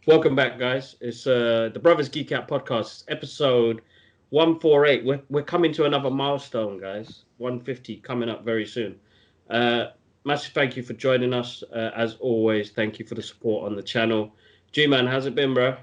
Welcome back, guys. It's the Brothers Geek Out podcast, episode 148. We're coming to another milestone, guys. 150 coming up very soon. Uh, Massive thank you for joining us. As always, thank you for the support on the channel. G-Man, how's it been, bro?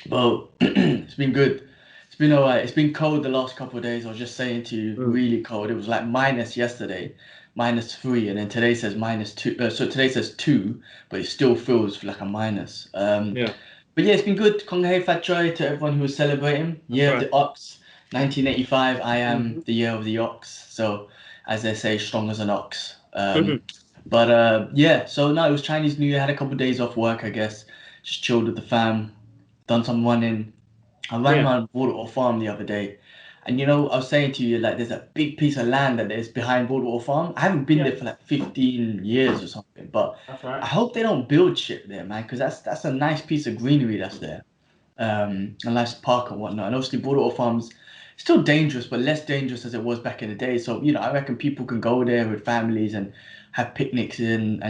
Well, it's been good. It's been alright. It's been cold the last couple of days. I was just saying to you, really cold. It was like minus yesterday, -3, and then today says -2. So today says 2, but it still feels like a minus. Yeah, But yeah, it's been good. Kong Hei Fat Choi to everyone who was celebrating. that's Year of right. the Ox, 1985. I am Mhm. the year of the Ox. So, as they say, strong as an ox. But yeah, so no, it was Chinese New Year. Had a couple of days off work, I guess. Just chilled with the fam, done some running. I ran Yeah, around Waterville Farm the other day, and I was saying to you, like, there's a big piece of land that is behind Waterville Farm. I haven't been yeah, there for like 15 years or something, but that's I right. hope they don't build shit there, man, because that's a nice piece of greenery that's there. A nice park and whatnot. And obviously, Waterville Farm's still dangerous, but less dangerous as it was back in the day. So, I reckon people can go there with families and have picnics and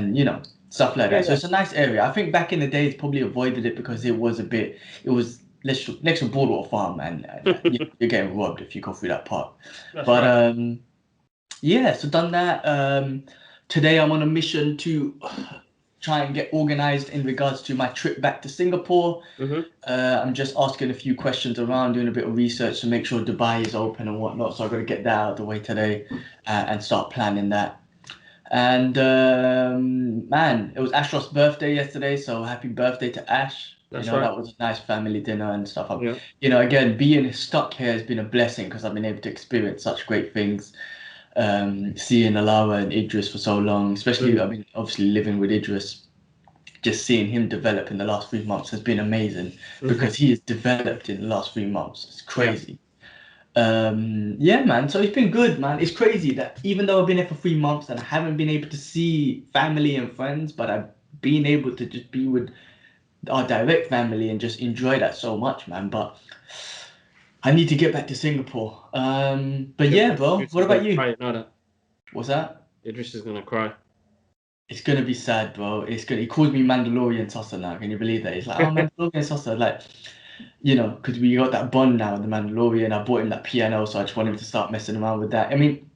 stuff like Yeah, that. So yeah, it's a nice area. I think back in the days, probably avoided it because it was next to Boardwalk Farm, and you're getting robbed if you go through that park. that's But right. yeah, so done that. Today I'm on a mission to try and get organized in regards to my trip back to Singapore. Hmm. I'm just asking a few questions around, doing a bit of research to make sure Dubai is open and whatnot. So I've got to get that out of the way today and start planning that. And man, it was Ashroth's birthday yesterday, so happy birthday to Ash. That's right. That was a nice family dinner and stuff. Yeah. Again, being stuck here has been a blessing because I've been able to experience such great things. Seeing Alara and Idris for so long, especially, Mm. I mean, obviously living with Idris, just seeing him develop in the last 3 months has been amazing Hmm. because he has developed in the last 3 months. It's Yeah. crazy. Yeah, man. So it's been good, man. It's crazy that even though I've been here for 3 months and I haven't been able to see family and friends, but I've been able to just be with our direct family and just enjoy that so much, man. But I need to get back to Singapore. But Yeah, yeah, bro. Idris What is gonna about you? cry. You know that. What's that? Idris is gonna cry. It's gonna be sad, bro. It's gonna. He calls me Mandalorian Sosa now. Can you believe that? He's like, oh, Mandalorian Sosa, like, because we got that bond now with the Mandalorian. I bought him that piano, so I just want him to start messing around with that. I mean,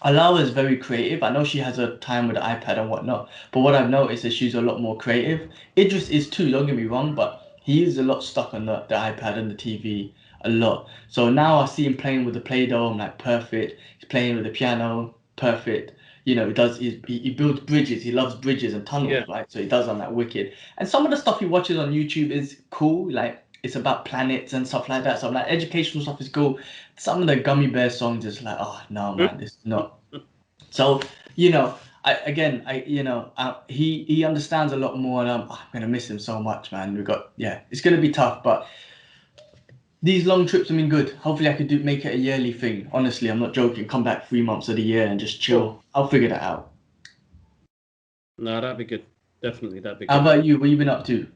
Alawa is very creative. I know she has a time with the iPad and whatnot, but what I've noticed is she's a lot more creative. Idris is too, don't get me wrong, but he is a lot stuck on the iPad and the TV a lot. So now I see him playing with the Play-Doh, I'm like, perfect. He's playing with the piano, perfect. He builds bridges. He loves bridges and Yeah. tunnels, right? So he does on that wicked. And some of the stuff he watches on YouTube is cool, like it's about planets and stuff like that. So like educational stuff is cool. Some of the Gummy Bear songs is like, oh no, man, this is not. So you know, he understands a lot more, and I'm gonna miss him so much, man. It's gonna be tough, but these long trips have been good. Hopefully, I could make it a yearly thing. Honestly, I'm not joking. Come back 3 months of the year and just Cool. chill. I'll figure that out. No, that'd be good. Definitely, that'd be How good. about you? What you been up to?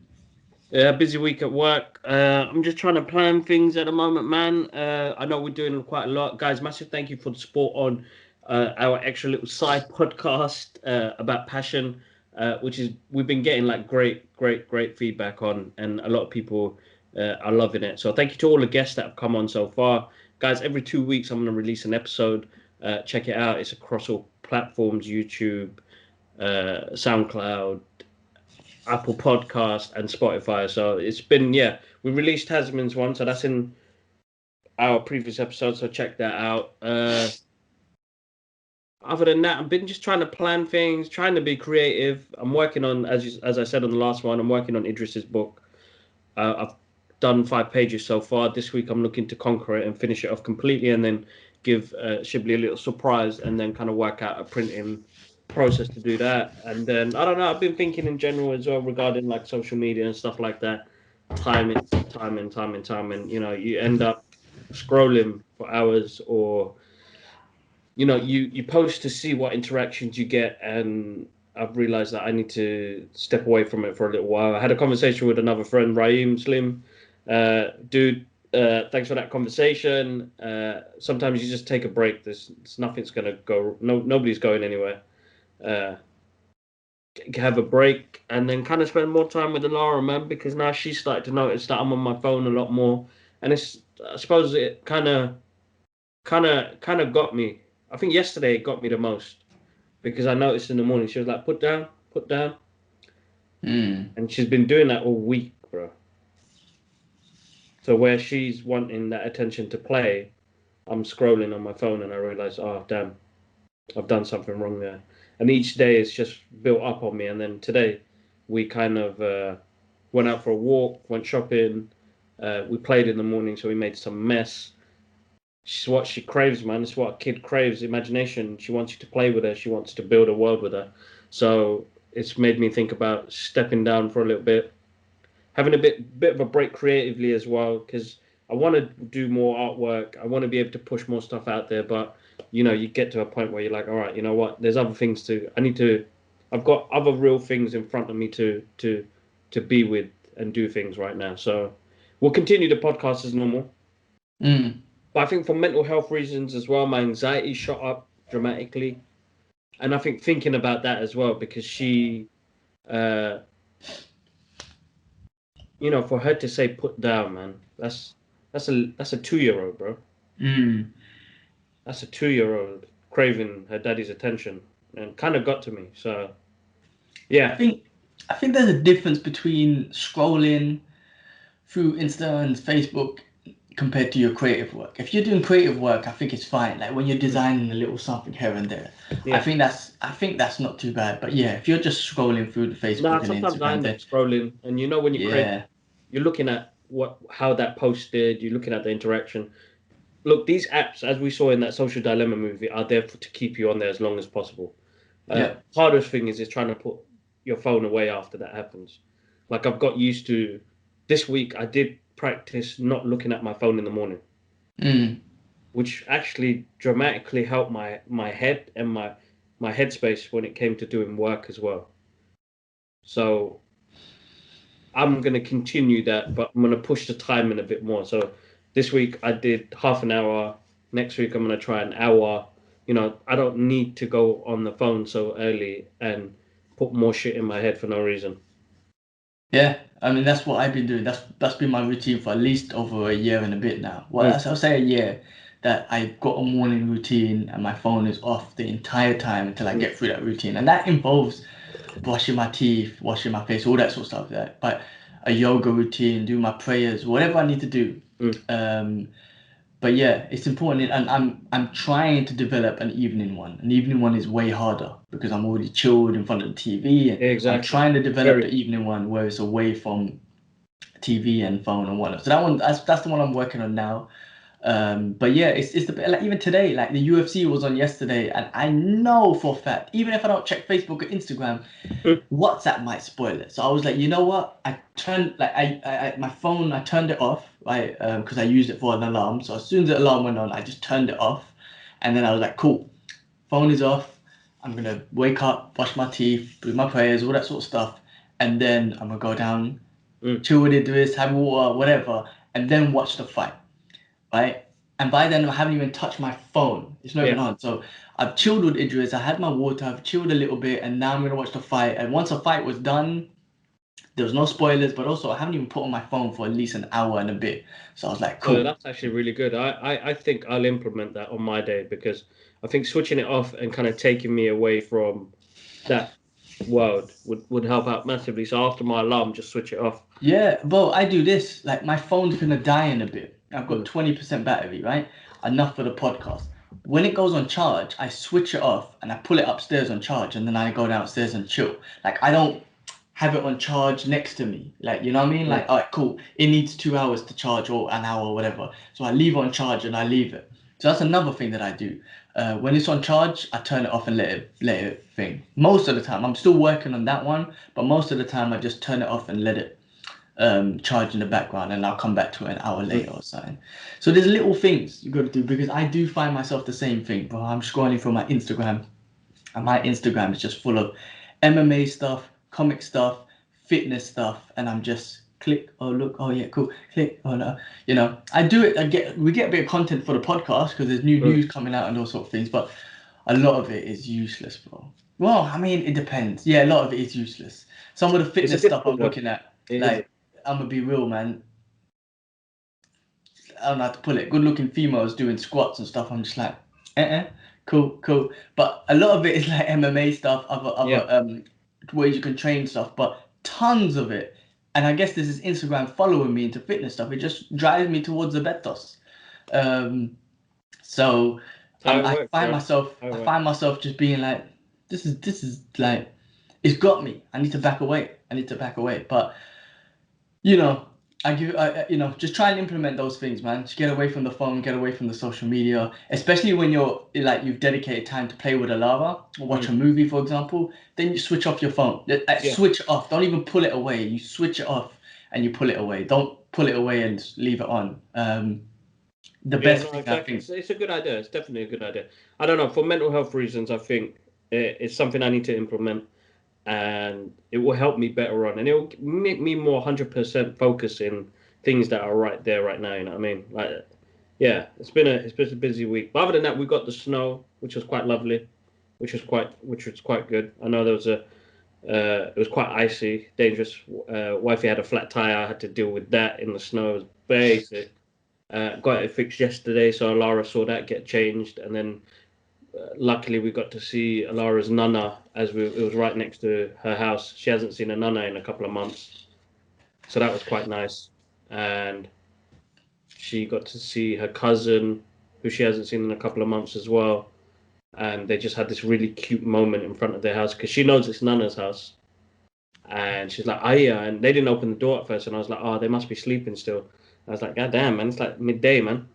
Yeah, busy week at work. I'm just trying to plan things at the moment, man. I know we're doing quite a lot, guys. Massive thank you for the support on our extra little side podcast about passion, which is we've been getting like great feedback on, and a lot of people are loving it. So thank you to all the guests that have come on so far, guys. Every 2 weeks, I'm going to release an episode. Check it out. It's across all platforms: YouTube, SoundCloud, Apple Podcast, and Spotify. So it's been, yeah, we released Tasman's one, so that's in our previous episode. So check that out. Other than that, I've been just trying to plan things, trying to be creative. I'm working on, as I said on the last one, I'm working on Idris's book. I've done 5 pages so far. This week, I'm looking to conquer it and finish it off completely, and then give Shibli a little surprise, and then kind of work out a printing process to do that. And then I don't know. I've been thinking in general as well regarding like social media and stuff like that. Time. You end up scrolling for hours, or you post to see what interactions you get, and I've realized that I need to step away from it for a little while. I had a conversation with another friend, Raheem Slim. Dude, thanks for that conversation. Sometimes you just take a break. There's nothing's gonna go. No, nobody's going anywhere. Uh, have a break, and then kind of spend more time with Alara, man, because now she's started to notice that I'm on my phone a lot more, and I suppose it kind of got me. I think yesterday it got me the most because I noticed in the morning she was like, put down, Mm. and she's been doing that all week, bro. So where she's wanting that attention to play, I'm scrolling on my phone and I realize, oh damn, I've done something wrong there. And each day it's just built up on me. And then today we kind of went out for a walk, went shopping. We played in the morning, so we made some mess. She's what she craves, man. It's what a kid craves, imagination. She wants you to play with her. She wants to build a world with her. So it's made me think about stepping down for a little bit, having a bit of a break creatively as well, because I want to do more artwork. I want to be able to push more stuff out there, but you get to a point where you're like, all right, you know what? There's other things to. I need to. I've got other real things in front of me to be with and do things right now. So we'll continue the podcast as normal. Mm. But I think for mental health reasons as well, my anxiety shot up dramatically, and I think thinking about that as well because uh, for her to say put down, man, that's a 2-year-old, bro. Mm. That's a 2-year-old craving her daddy's attention, and kind of got to me. So I yeah, think I think there's a difference between scrolling through Insta and Facebook compared to your creative work. If you're doing creative work, I think it's fine. Like when you're designing a little something here and there, yeah. I think that's not too bad. But yeah, if you're just scrolling through the Nah, Facebook and sometimes I Instagram, end up then scrolling, and when you crave, yeah, you're looking at how that posted, you're looking at the interaction. Look, these apps, as we saw in that Social Dilemma movie, are there to keep you on there as long as possible. yeah, Hardest thing is trying to put your phone away after that happens. Like I've got used to this week. I did practice not looking at my phone in the morning, mm, which actually dramatically helped my head and my headspace when it came to doing work as well. So I'm going to continue that, but I'm going to push the time in a bit more. So this week I did half an hour. Next week I'm going to try an hour. I don't need to go on the phone so early and put more shit in my head for no reason. yeah. I mean, that's what I've been doing. That's been my routine for at least over a year and a bit now. Well, Mm. I'll say a year that I got a morning routine and my phone is off the entire time until I Mm. get through that routine, and that involves brushing my teeth, washing my face, all that sort of stuff. Yeah. But a yoga routine, do my prayers, whatever I need to do. Mm. Um, but yeah, it's important, and I'm trying to develop an evening one. An evening one is way harder because I'm already chilled in front of the TV, and Yeah, I'm exactly. trying to develop Very. the evening one where it's away from TV and phone and whatnot. So that's the one I'm working on now. But yeah, it's the like even today, like the UFC was on yesterday, and I know for a fact, even if I don't check Facebook or Instagram, Mm. WhatsApp might spoil it. So I was like, you know what? I turned like I my phone, I turned it off, right? Because I used it for an alarm. So as soon as the alarm went on, I just turned it off, and then I was like, cool, phone is off. I'm gonna wake up, brush my teeth, do my prayers, all that sort of stuff, and then I'm gonna go down, Mm. chill with Idris, have water, whatever, and then watch the fight, right? And by then I haven't even touched my phone. It's not Yeah. even on. So I've chilled with Idris. I had my water. I've chilled a little bit, and now I'm gonna watch the fight. And once the fight was done, there was no spoilers, but also I haven't even put on my phone for at least an hour and a bit. So I was like, No, cool. that's actually really good. I think I'll implement that on my day because I think switching it off and kind of taking me away from that world would help out massively. So after my alarm, just switch it off. Yeah, bro, I do this. Like my phone's gonna die in a bit. I've got Mm. 20% battery, right? Enough for the podcast. When it goes on charge, I switch it off and I pull it upstairs on charge, and then I go downstairs and chill. Like I don't have it on charge next to me. Like, you know what I mean? Mm. Like, all right, cool. It needs 2 hours to charge or an hour or whatever. So I leave it on charge and I leave it. So that's another thing that I do. When it's on charge, I turn it off and let it thing. Most of the time, I'm still working on that one, but most of the time I just turn it off and let it charge in the background, and I'll come back to it an hour Mm. later or something. So there's little things you got to do because I do find myself the same thing, bro. I'm scrolling through my Instagram, and my Instagram is just full of MMA stuff, comic stuff, fitness stuff, and I'm just click, oh look, oh yeah, cool, click, oh no, I do it. We get a bit of content for the podcast because there's new Mm. news coming out and all sort of things, but a lot of it is useless, bro. Well, I mean, it depends. Yeah, a lot of it is useless. Some of the fitness stuff I'm looking at, like, I'm gonna be real, man. I don't know how to put it. Good-looking females doing squats and stuff. I'm just like, cool. But a lot of it is like MMA stuff, other ways you can train stuff. But tons of it, and I guess this is Instagram following me into fitness stuff. It just drives me towards the betos. So I find myself just being like, this is like, it's got me. I need to back away. But you know, just try and implement those things, man. Just get away from the phone, get away from the social media, especially when you're like you've dedicated time to play with Alara or watch a movie, for example. Then you switch off your phone. Switch off. Don't even pull it away. You switch it off and you pull it away. Don't pull it away and leave it on. The best thing, I think. It's a good idea. It's definitely a good idea. I don't know. For mental health reasons, I think it's something I need to implement, and it will help me better on, and it will make me more 100% focus in things that are right there, right now. You know what I mean? Like, yeah, it's been a busy week. But other than that, we got the snow, which was quite lovely, which was quite good. I know there was it was quite icy, dangerous. Wifey had a flat tire. I had to deal with that in the snow. It was basic. Got it fixed yesterday, so Alara saw that get changed, and then luckily we got to see Alara's nana it was right next to her house. She hasn't seen a nana in a couple of months, so that was quite nice. And she got to see her cousin, who she hasn't seen in a couple of months as well. And they just had this really cute moment in front of their house because she knows it's nana's house. And she's like, "Oh yeah," and they didn't open the door at first, and I was like, "Oh, they must be sleeping still." I was like, "God damn, man, it's like midday, man."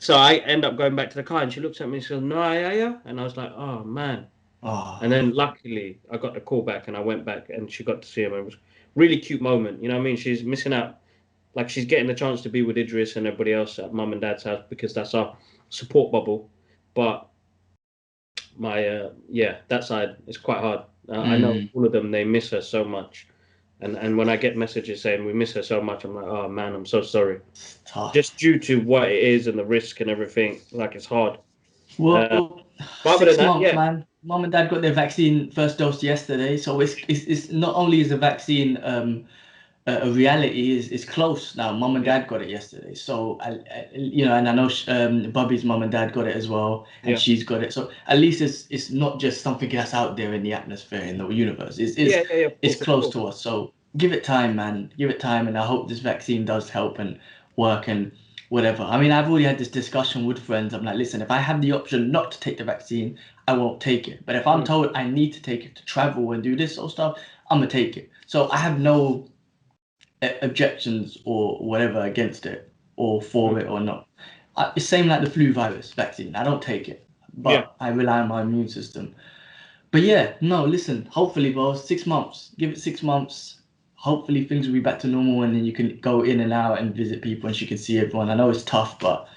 So I end up going back to the car, and she looks at me and she goes, "No, yeah," and I was like, "Oh man." Oh. And then luckily I got the call back, and I went back, and she got to see him. It was a really cute moment. You know what I mean? She's missing out, like she's getting the chance to be with Idris and everybody else at mum and dad's house because that's our support bubble. But my that side is quite hard. I know all of them, they miss her so much. And when I get messages saying we miss her so much, I'm like, oh man, I'm so sorry. Just due to what it is and the risk and everything, like it's hard. Well, But 6 months, man. Mom and dad got their vaccine first dose yesterday, so it's not only is the vaccine a reality, is close now. Mom and dad got it yesterday, so and I know Bobby's mom and dad got it as well, and she's got it. So at least it's not just something that's out there in the atmosphere in the universe. It's close to us. So give it time, man. Give it time, and I hope this vaccine does help and work and whatever. I mean, I've already had this discussion with friends. I'm like, listen, if I have the option not to take the vaccine, I won't take it. But if I'm told I need to take it to travel and do this sort of stuff, I'm gonna take it. So I have no objections or whatever against it or for it or not. It's same like the flu virus vaccine. I don't take it, but I rely on my immune system. But yeah, no, listen, hopefully, bro, 6 months. Give it 6 months. Hopefully things will be back to normal and then you can go in and out and visit people and she can see everyone. I know it's tough, but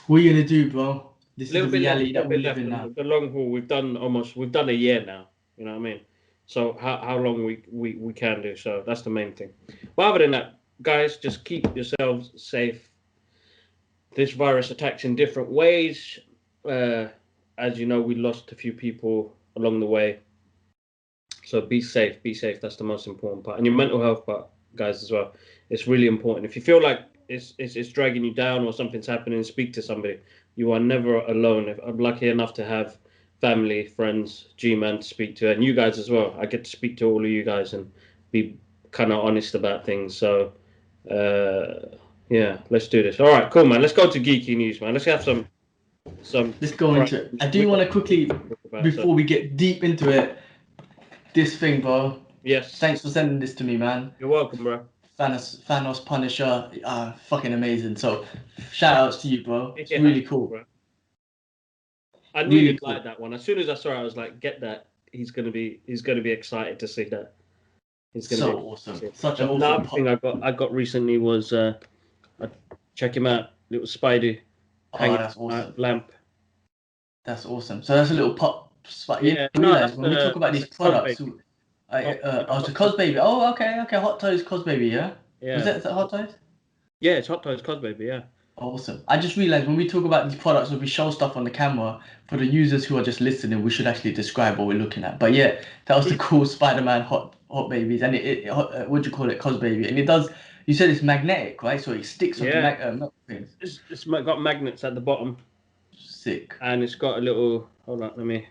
what are you gonna do, bro? This is the reality that we live in now. The long haul, we've done a year now. You know what I mean? So how long we can do, so that's the main thing. But other than that, guys, just keep yourselves safe. This virus attacks in different ways. As you know, we lost a few people along the way. So be safe. That's the most important part. And your mental health part, guys, as well. It's really important. If you feel like it's dragging you down or something's happening, speak to somebody. You are never alone. If I'm lucky enough to have family, friends, G-Man to speak to, and you guys as well. I get to speak to all of you guys and be kind of honest about things. So, let's do this. All right, cool, man. Let's go to geeky news, man. Let's have some. Let's go into it. I do want to quickly, before we get deep into it, this thing, bro. Yes. Thanks for sending this to me, man. You're welcome, bro. Thanos Punisher, fucking amazing. So, shout outs to you, bro. It's really cool. Bro. I knew you'd like that one. As soon as I saw it, I was like, "Get that! He's gonna be excited to see that." He's gonna be awesome. Such an awesome. Another thing I got recently was check him out, little Spidey. That's awesome. Lamp. That's awesome. So that's a little pop. Yeah. When we talk about these products. It's a Cos Baby. Oh, okay. Hot Toys Cos Baby, yeah? Yeah. Is that Hot Toys? Yeah, it's Hot Toys Cos Baby, yeah. Awesome. I just realized when we talk about these products or we show stuff on the camera, for the users who are just listening, we should actually describe what we're looking at. But yeah, that was the cool Spider-Man hot babies, and what do you call it, cos baby, and it does. You said it's magnetic, right? So it sticks onto Yeah, metal things. it's got magnets at the bottom, Sick. and it's got a little. Hold on, let me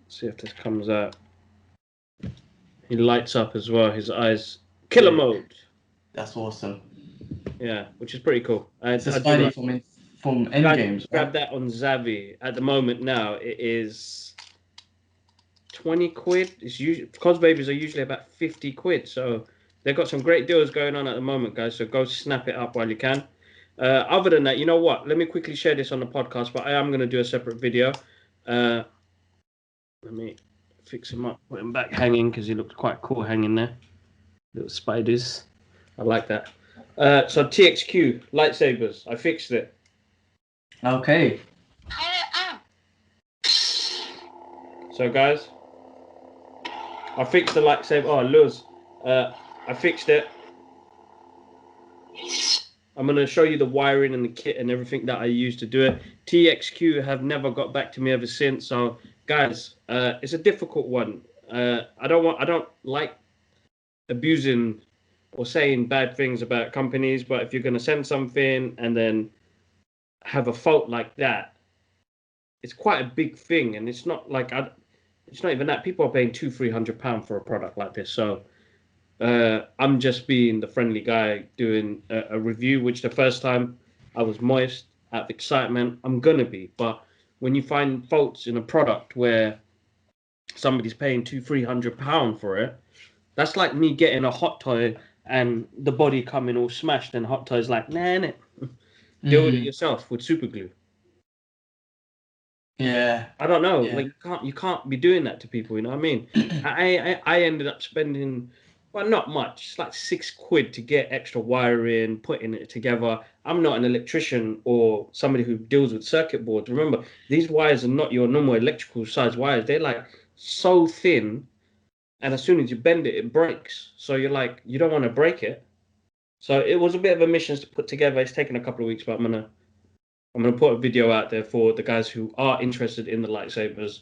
see if this comes out. He lights up as well. His eyes, killer mode. That's awesome. Yeah, which is pretty cool. It's a Spidey from Endgames. Grab that on Zavi. At the moment now, it is 20 quid. It's usually cos babies are usually about 50 quid. So they've got some great deals going on at the moment, guys. So go snap it up while you can. Other than that, you know what? Let me quickly share this on the podcast, but I am going to do a separate video. Let me fix him up, put him back hanging because he looked quite cool hanging there. Little spiders. I like that. So TXQ lightsabers. I fixed it. Okay. So guys, I fixed the lightsaber. Oh, Luz. I fixed it. I'm going to show you the wiring and the kit and everything that I used to do it. TXQ have never got back to me ever since. So guys, it's a difficult one. I don't like abusing or saying bad things about companies, but if you're going to send something and then have a fault like that, it's quite a big thing. And it's not like it's not even that. People are paying £200-300 for a product like this. So I'm just being the friendly guy doing a review, which the first time I was moist out of excitement. I'm gonna be, but when you find faults in a product where somebody's paying £200-300 for it, that's like me getting a hot toy and the body coming all smashed, and hot toy's like, nah. Deal with it yourself with super glue. Yeah. I don't know. Yeah. Like you can't be doing that to people. You know what I mean? I ended up spending, well, not much. It's like £6 to get extra wiring, putting it together. I'm not an electrician or somebody who deals with circuit boards. Remember, these wires are not your normal electrical size wires. They're like so thin, and as soon as you bend it, it breaks. So you're like, you don't want to break it. So it was a bit of a mission to put together. It's taken a couple of weeks, but I'm gonna put a video out there for the guys who are interested in the lightsabers.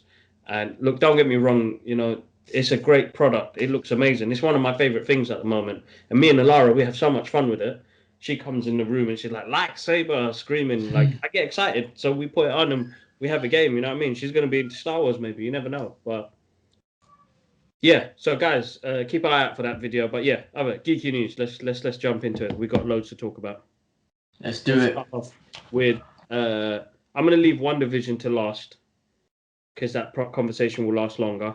And look, don't get me wrong, you know, it's a great product. It looks amazing. It's one of my favorite things at the moment. And me and Alara, we have so much fun with it. She comes in the room and she's like, lightsaber, screaming. Like, I get excited. So we put it on and we have a game, you know what I mean? She's going to be into Star Wars maybe. You never know. But yeah, so guys, keep an eye out for that video. But yeah, other geeky news. Let's jump into it. We got loads to talk about. Let's do it. Start off with I'm going to leave Wandavision to last because that conversation will last longer.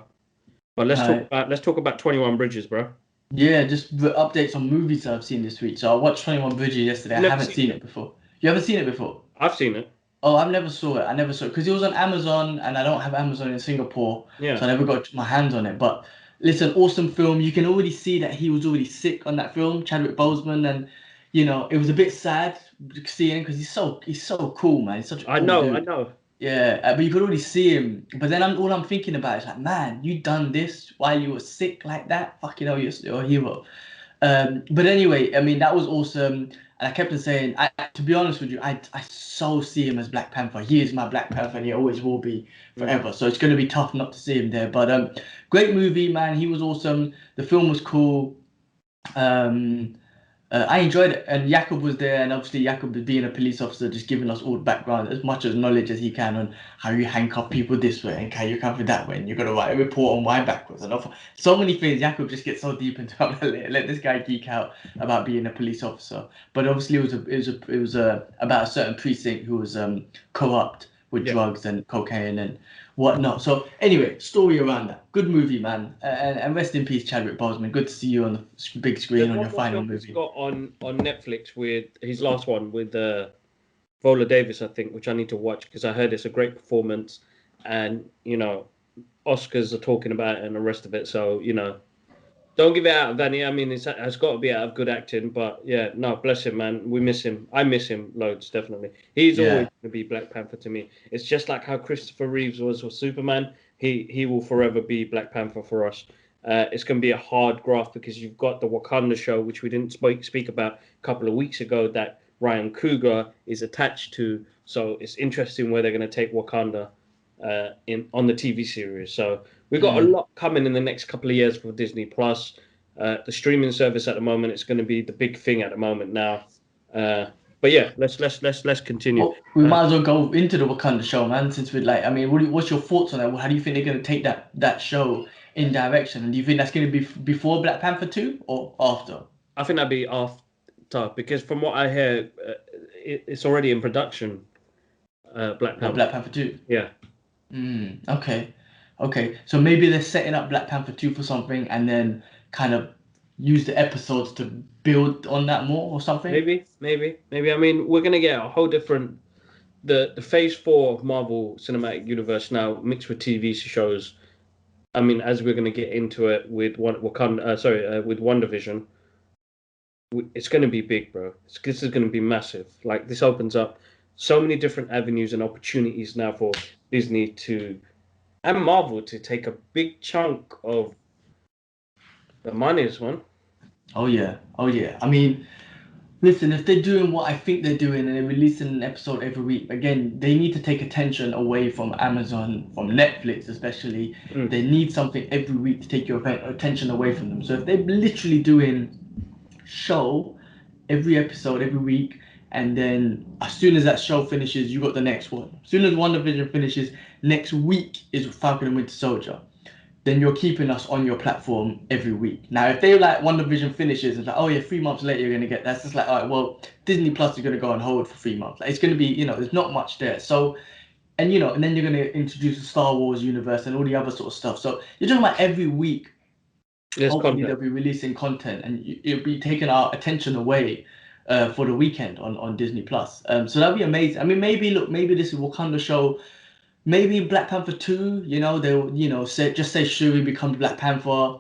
But let's talk about 21 Bridges, bro. Yeah, just the updates on movies that I've seen this week. So I watched 21 Bridges yesterday. I haven't seen it before. You haven't seen it before? I've seen it. Oh, I never saw it because it was on Amazon and I don't have Amazon in Singapore. Yeah. So I never got my hands on it. But listen, awesome film. You can already see that he was already sick on that film, Chadwick Boseman, and you know it was a bit sad seeing because he's so cool, man. He's such a cool dude. I know. Yeah, but you could already see him. But then all I'm thinking about is like, man, you done this while you were sick like that? Fucking hell, you're a hero. But anyway, I mean, that was awesome. And I kept on saying, to be honest with you, I so see him as Black Panther. He is my Black Panther and he always will be forever. So it's going to be tough not to see him there. But great movie, man. He was awesome. The film was cool. I enjoyed it, and Jakob was there, and obviously Jakob being a police officer, just giving us all the background, as much as knowledge as he can on how you handcuff people this way and how you handcuff that way, and you've got to write a report on why backwards, and so many things. Jakob just gets so deep into it. Let this guy geek out about being a police officer, but obviously it was about a certain precinct who was corrupt with drugs and cocaine and whatnot. So anyway, story around that. Good movie, man. And rest in peace, Chadwick Boseman. Good to see you on the big screen on your final movie. He's got on Netflix with his last one with Viola Davis, I think, which I need to watch because I heard it's a great performance, and you know, Oscars are talking about it and the rest of it. So you know, don't give it out of any. I mean, it's got to be out of good acting, but yeah, no, bless him, man. We miss him. I miss him loads, definitely. He's always going to be Black Panther to me. It's just like how Christopher Reeves was for Superman. He will forever be Black Panther for us. It's going to be a hard graft because you've got the Wakanda Show, which we didn't speak about a couple of weeks ago, that Ryan Coogler is attached to. So it's interesting where they're going to take Wakanda on the TV series. So we've got a lot coming in the next couple of years for Disney Plus. The streaming service at the moment, it's going to be the big thing at the moment now. But yeah, let's continue. Well, we might as well go into the Wakanda show, man. Since we're like, I mean, what's your thoughts on that? How do you think they're going to take that show in direction? And do you think that's going to be before Black Panther 2 or after? I think that'd be after, because from what I hear, it's already in production. Black Panther. Black Panther 2? Yeah. Okay. So maybe they're setting up Black Panther 2 for something and then kind of use the episodes to build on that more or something? Maybe. I mean, we're going to get a whole different... The phase 4 of Marvel Cinematic Universe now mixed with TV shows. I mean, as we're going to get into it with with WandaVision, it's going to be big, bro. This is going to be massive. Like, this opens up so many different avenues and opportunities now for Disney and Marvel to take a big chunk of the monies, man. Oh yeah. I mean, listen, if they're doing what I think they're doing and they're releasing an episode every week, again, they need to take attention away from Amazon, from Netflix especially. They need something every week to take your attention away from them. So if they're literally doing show every episode every week, and then as soon as that show finishes, you got the next one. As soon as WandaVision finishes, next week is Falcon and Winter Soldier. Then you're keeping us on your platform every week. Now, if they like WandaVision finishes and like, oh yeah, 3 months later you're gonna get, that's just like, all right, well, Disney Plus is gonna go on hold for 3 months. Like, it's gonna be, there's not much there. So, and then you're gonna introduce the Star Wars universe and all the other sort of stuff. So you're talking about every week. Hopefully they'll be releasing content, and you'll be taking our attention away for the weekend on Disney Plus. So that'd be amazing. I mean, maybe this is Wakanda show. Maybe Black Panther 2, they'll, just say Shuri becomes Black Panther,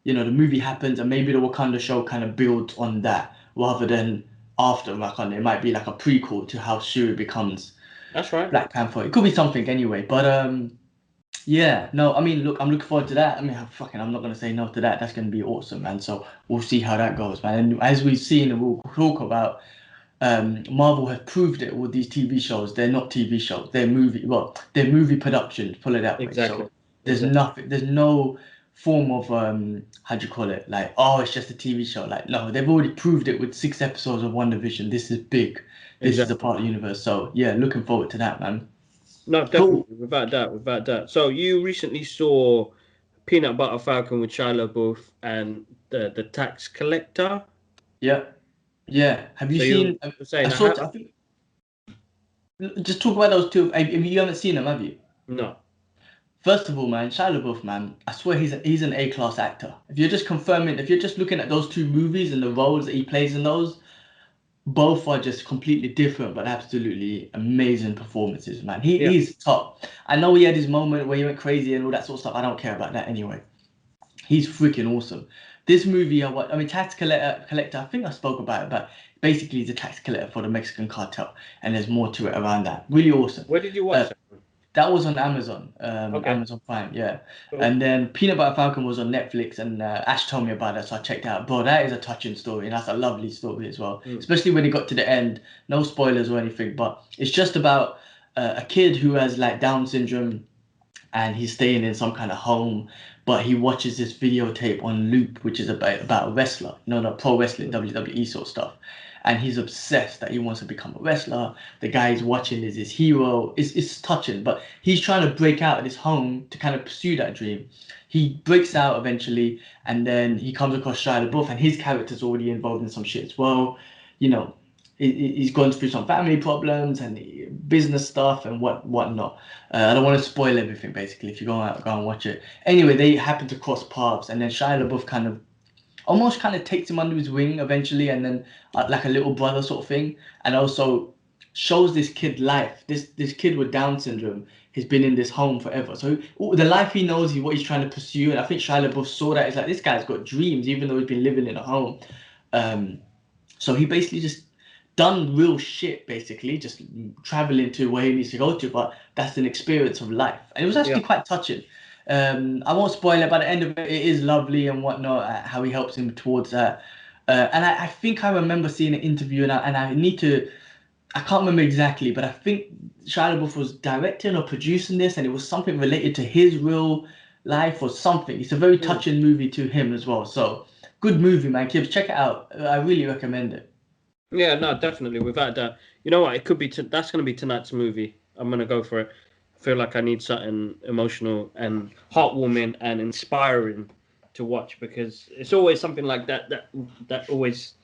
the movie happens, and maybe the Wakanda show kind of builds on that rather than after Wakanda. It might be like a prequel to how Shuri becomes Black Panther. It could be something anyway, but yeah, no, I mean, look, I'm looking forward to that. I mean, I'm not going to say no to that. That's going to be awesome, man. So we'll see how that goes, man. And as we've seen, and we'll talk about, Marvel have proved it with these TV shows. They're not TV shows. They're movie productions. Put it that way. Exactly. So there's nothing. There's no form of how do you call it? Like, oh, it's just a TV show. Like, no, they've already proved it with 6 episodes of WandaVision. This is big. This is a part of the universe. So yeah, looking forward to that, man. No, definitely. Cool. Without that. So you recently saw Peanut Butter Falcon with Shia Labeouf and the Tax Collector. Yeah. Have you seen? Just talk about those two. You haven't seen them, have you? No. First of all, man, Shia Labeouf, man, I swear he's an A-class actor. If you're just looking at those 2 movies and the roles that he plays in those, both are just completely different, but absolutely amazing performances, man. He's top. I know he had his moment where he went crazy and all that sort of stuff. I don't care about that anyway. He's freaking awesome. This movie, Tax Collector, I think I spoke about it, but basically he's a tax collector for the Mexican cartel, and there's more to it around that. Really awesome. Where did you watch that? That was on Amazon, Amazon Prime, yeah. Cool. And then Peanut Butter Falcon was on Netflix, and Ash told me about it, so I checked it out. Bro, that is a touching story, and that's a lovely story as well. Especially when it got to the end. No spoilers or anything, but it's just about a kid who has like Down syndrome, and he's staying in some kind of home, but he watches this videotape on loop, which is about a wrestler, the pro wrestling, WWE sort of stuff. And he's obsessed that he wants to become a wrestler. The guy he's watching is his hero. It's touching, but he's trying to break out of his home to kind of pursue that dream. He breaks out eventually, and then he comes across Shia LaBeouf, and his character's already involved in some shit as well. He's gone through some family problems and business stuff and whatnot. I don't want to spoil everything, basically, if you go and watch it. Anyway, they happen to cross paths, and then Shia LaBeouf almost takes him under his wing eventually, and then like a little brother sort of thing, and also shows this kid life. This kid with Down syndrome has been in this home forever, so the life he knows is what he's trying to pursue. And I think Shia LaBeouf saw that. It's like, this guy's got dreams even though he's been living in a home. So he basically just done real shit, basically just traveling to where he needs to go to, but that's an experience of life, and it was actually quite touching. I won't spoil it. By the end of it, it is lovely and whatnot, how he helps him towards that. And I think I remember seeing an interview, and I need to, I can't remember exactly, but I think Shia Labeouf was directing or producing this, and it was something related to his real life or something. It's a very touching movie to him as well. So good movie, man. Kids, check it out. I really recommend it. Yeah, no, definitely, without a doubt. You know what? It could be. That's going to be tonight's movie. I'm going to go for it. I feel like I need something emotional and heartwarming and inspiring to watch, because it's always something like that always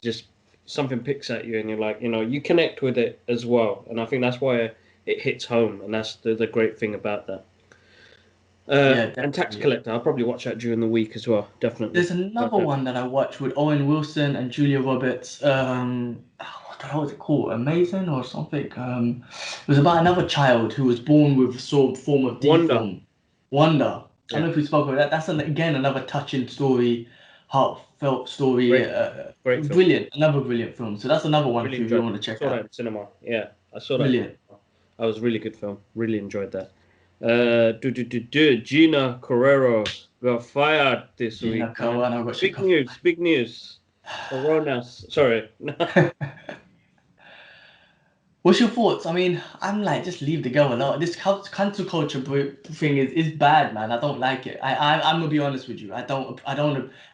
just something picks at you, and you're like, you connect with it as well. And I think that's why it hits home, and that's the great thing about that. Yeah, And Tax definitely. Collector, I'll probably watch that during the week as well. Definitely. There's another one that I watched with Owen Wilson and Julia Roberts. What the hell was it called? Amazing or something? It was about another child who was born with some form of Wonder. deform. Wonder. I don't Yeah. know if we spoke about that. That's again another touching story, heartfelt story. Great film. Brilliant. Another brilliant film. So that's another one Really if you enjoyed want it. to check Saw that out. in cinema. Yeah, I saw that. Brilliant. That was a really good film. Really enjoyed that. Gina Carano got fired this Gina week. Carano got Big news. Big news. Corona. Sorry. What's your thoughts? I mean, I'm like, just leave the girl alone. This cancel culture thing is bad, man. I don't like it. I'm gonna be honest with you. I don't.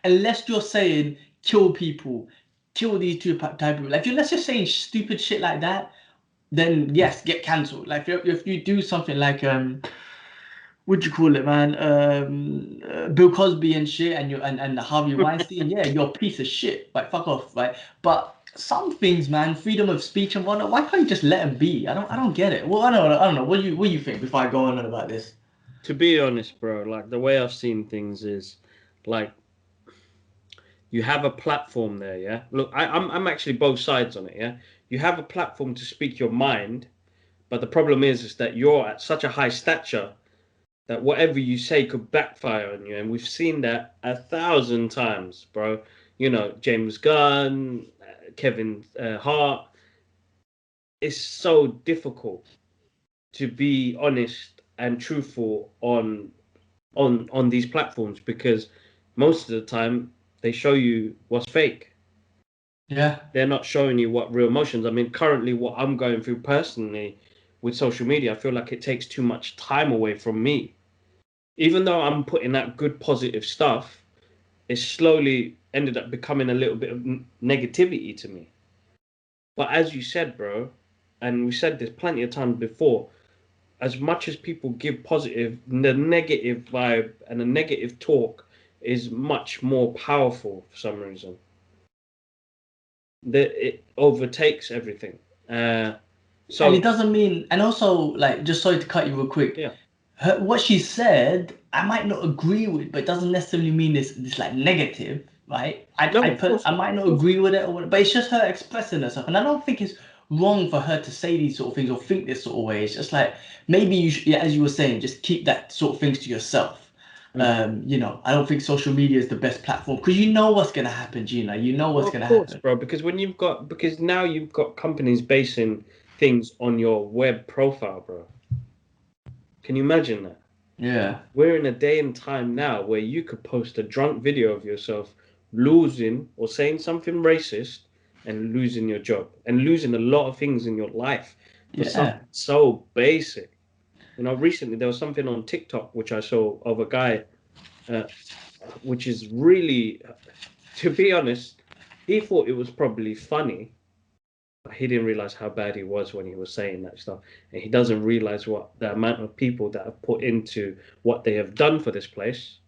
Unless you're saying kill people, kill these two type of like. Unless you're saying stupid shit like that, then yes, get cancelled. Like if you do something like what'd you call it, man? Bill Cosby and shit, and and Harvey Weinstein. Yeah, you're a piece of shit. Like fuck off, right? But some things, man, freedom of speech and whatnot. Why can't you just let them be? I don't get it. Well, I don't know. What do you think before I go on about this? To be honest, bro, like the way I've seen things is, like, you have a platform there, yeah. Look, I'm actually both sides on it, yeah. You have a platform to speak your mind, but the problem is that you're at such a high stature that whatever you say could backfire on you, and we've seen that 1,000 times, bro. James Gunn, Kevin Hart. It's so difficult to be honest and truthful on these platforms, because most of the time they show you what's fake. Yeah. They're not showing you what real emotions. I mean, currently, what I'm going through personally with social media, I feel like it takes too much time away from me. Even though I'm putting out good positive stuff, it slowly ended up becoming a little bit of negativity to me. But as you said, bro, and we said this plenty of times before, as much as people give positive, the negative vibe and the negative talk is much more powerful for some reason. That it overtakes everything. And So it doesn't mean, and also, like, just sorry to cut you real quick. yeah, What she said, I might not agree with, but it doesn't necessarily mean this like negative, right? no, of course I not. might not agree with it, or whatever, but it's just her expressing herself, and I don't think it's wrong for her to say these sort of things or think this sort of way. It's just like maybe you should, yeah, as you were saying, just keep that sort of things to yourself. I don't think social media is the best platform because you know what's gonna happen, Gina. You know what's Well, of gonna course, happen. bro. Because now you've got companies basing things on your web profile, bro. Can you imagine that? Yeah. We're in a day and time now where you could post a drunk video of yourself losing or saying something racist and losing your job and losing a lot of things in your life for Yeah. something so basic. Recently there was something on TikTok which I saw of a guy, uh, which is really, to be honest, he thought it was probably funny, but he didn't realize how bad he was when he was saying that stuff. And he doesn't realize what the amount of people that have put into what they have done for this place.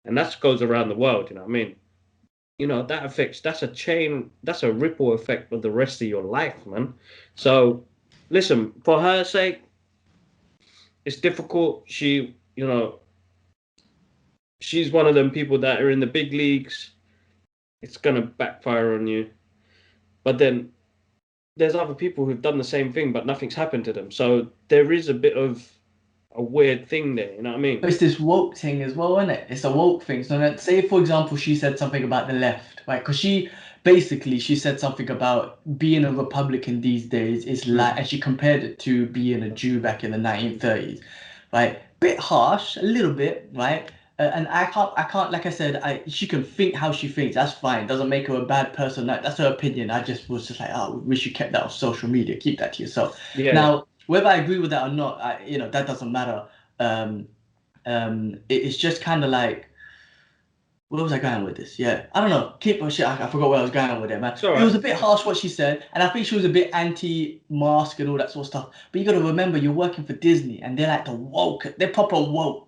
And that goes around the world, you know what I mean? That affects, that's a chain, that's a ripple effect of the rest of your life, man. So, listen, for her sake, it's difficult. She's one of them people that are in the big leagues. It's going to backfire on you. But then there's other people who've done the same thing, but nothing's happened to them. So there is a bit of a weird thing there. You know what I mean? It's this woke thing as well, isn't it? It's a woke thing. So let's say, for example, she said something about the left, right? Because she said something about being a Republican these days is like, and she compared it to being a Jew back in the 1930s, right? Bit harsh, a little bit, right? and I can't, like I said, she can think how she thinks. That's fine. Doesn't make her a bad person. That's her opinion. I just was just like, oh, wish you kept that off social media. Keep that to yourself. Yeah. Now, whether I agree with that or not, that doesn't matter. It's just kind of like, where was I going with this? Yeah, I don't know. Keep shit. I forgot where I was going with it, man. It was a bit harsh what she said, and I think she was a bit anti-mask and all that sort of stuff. But you got to remember, you're working for Disney, and they're like the woke. They're proper woke.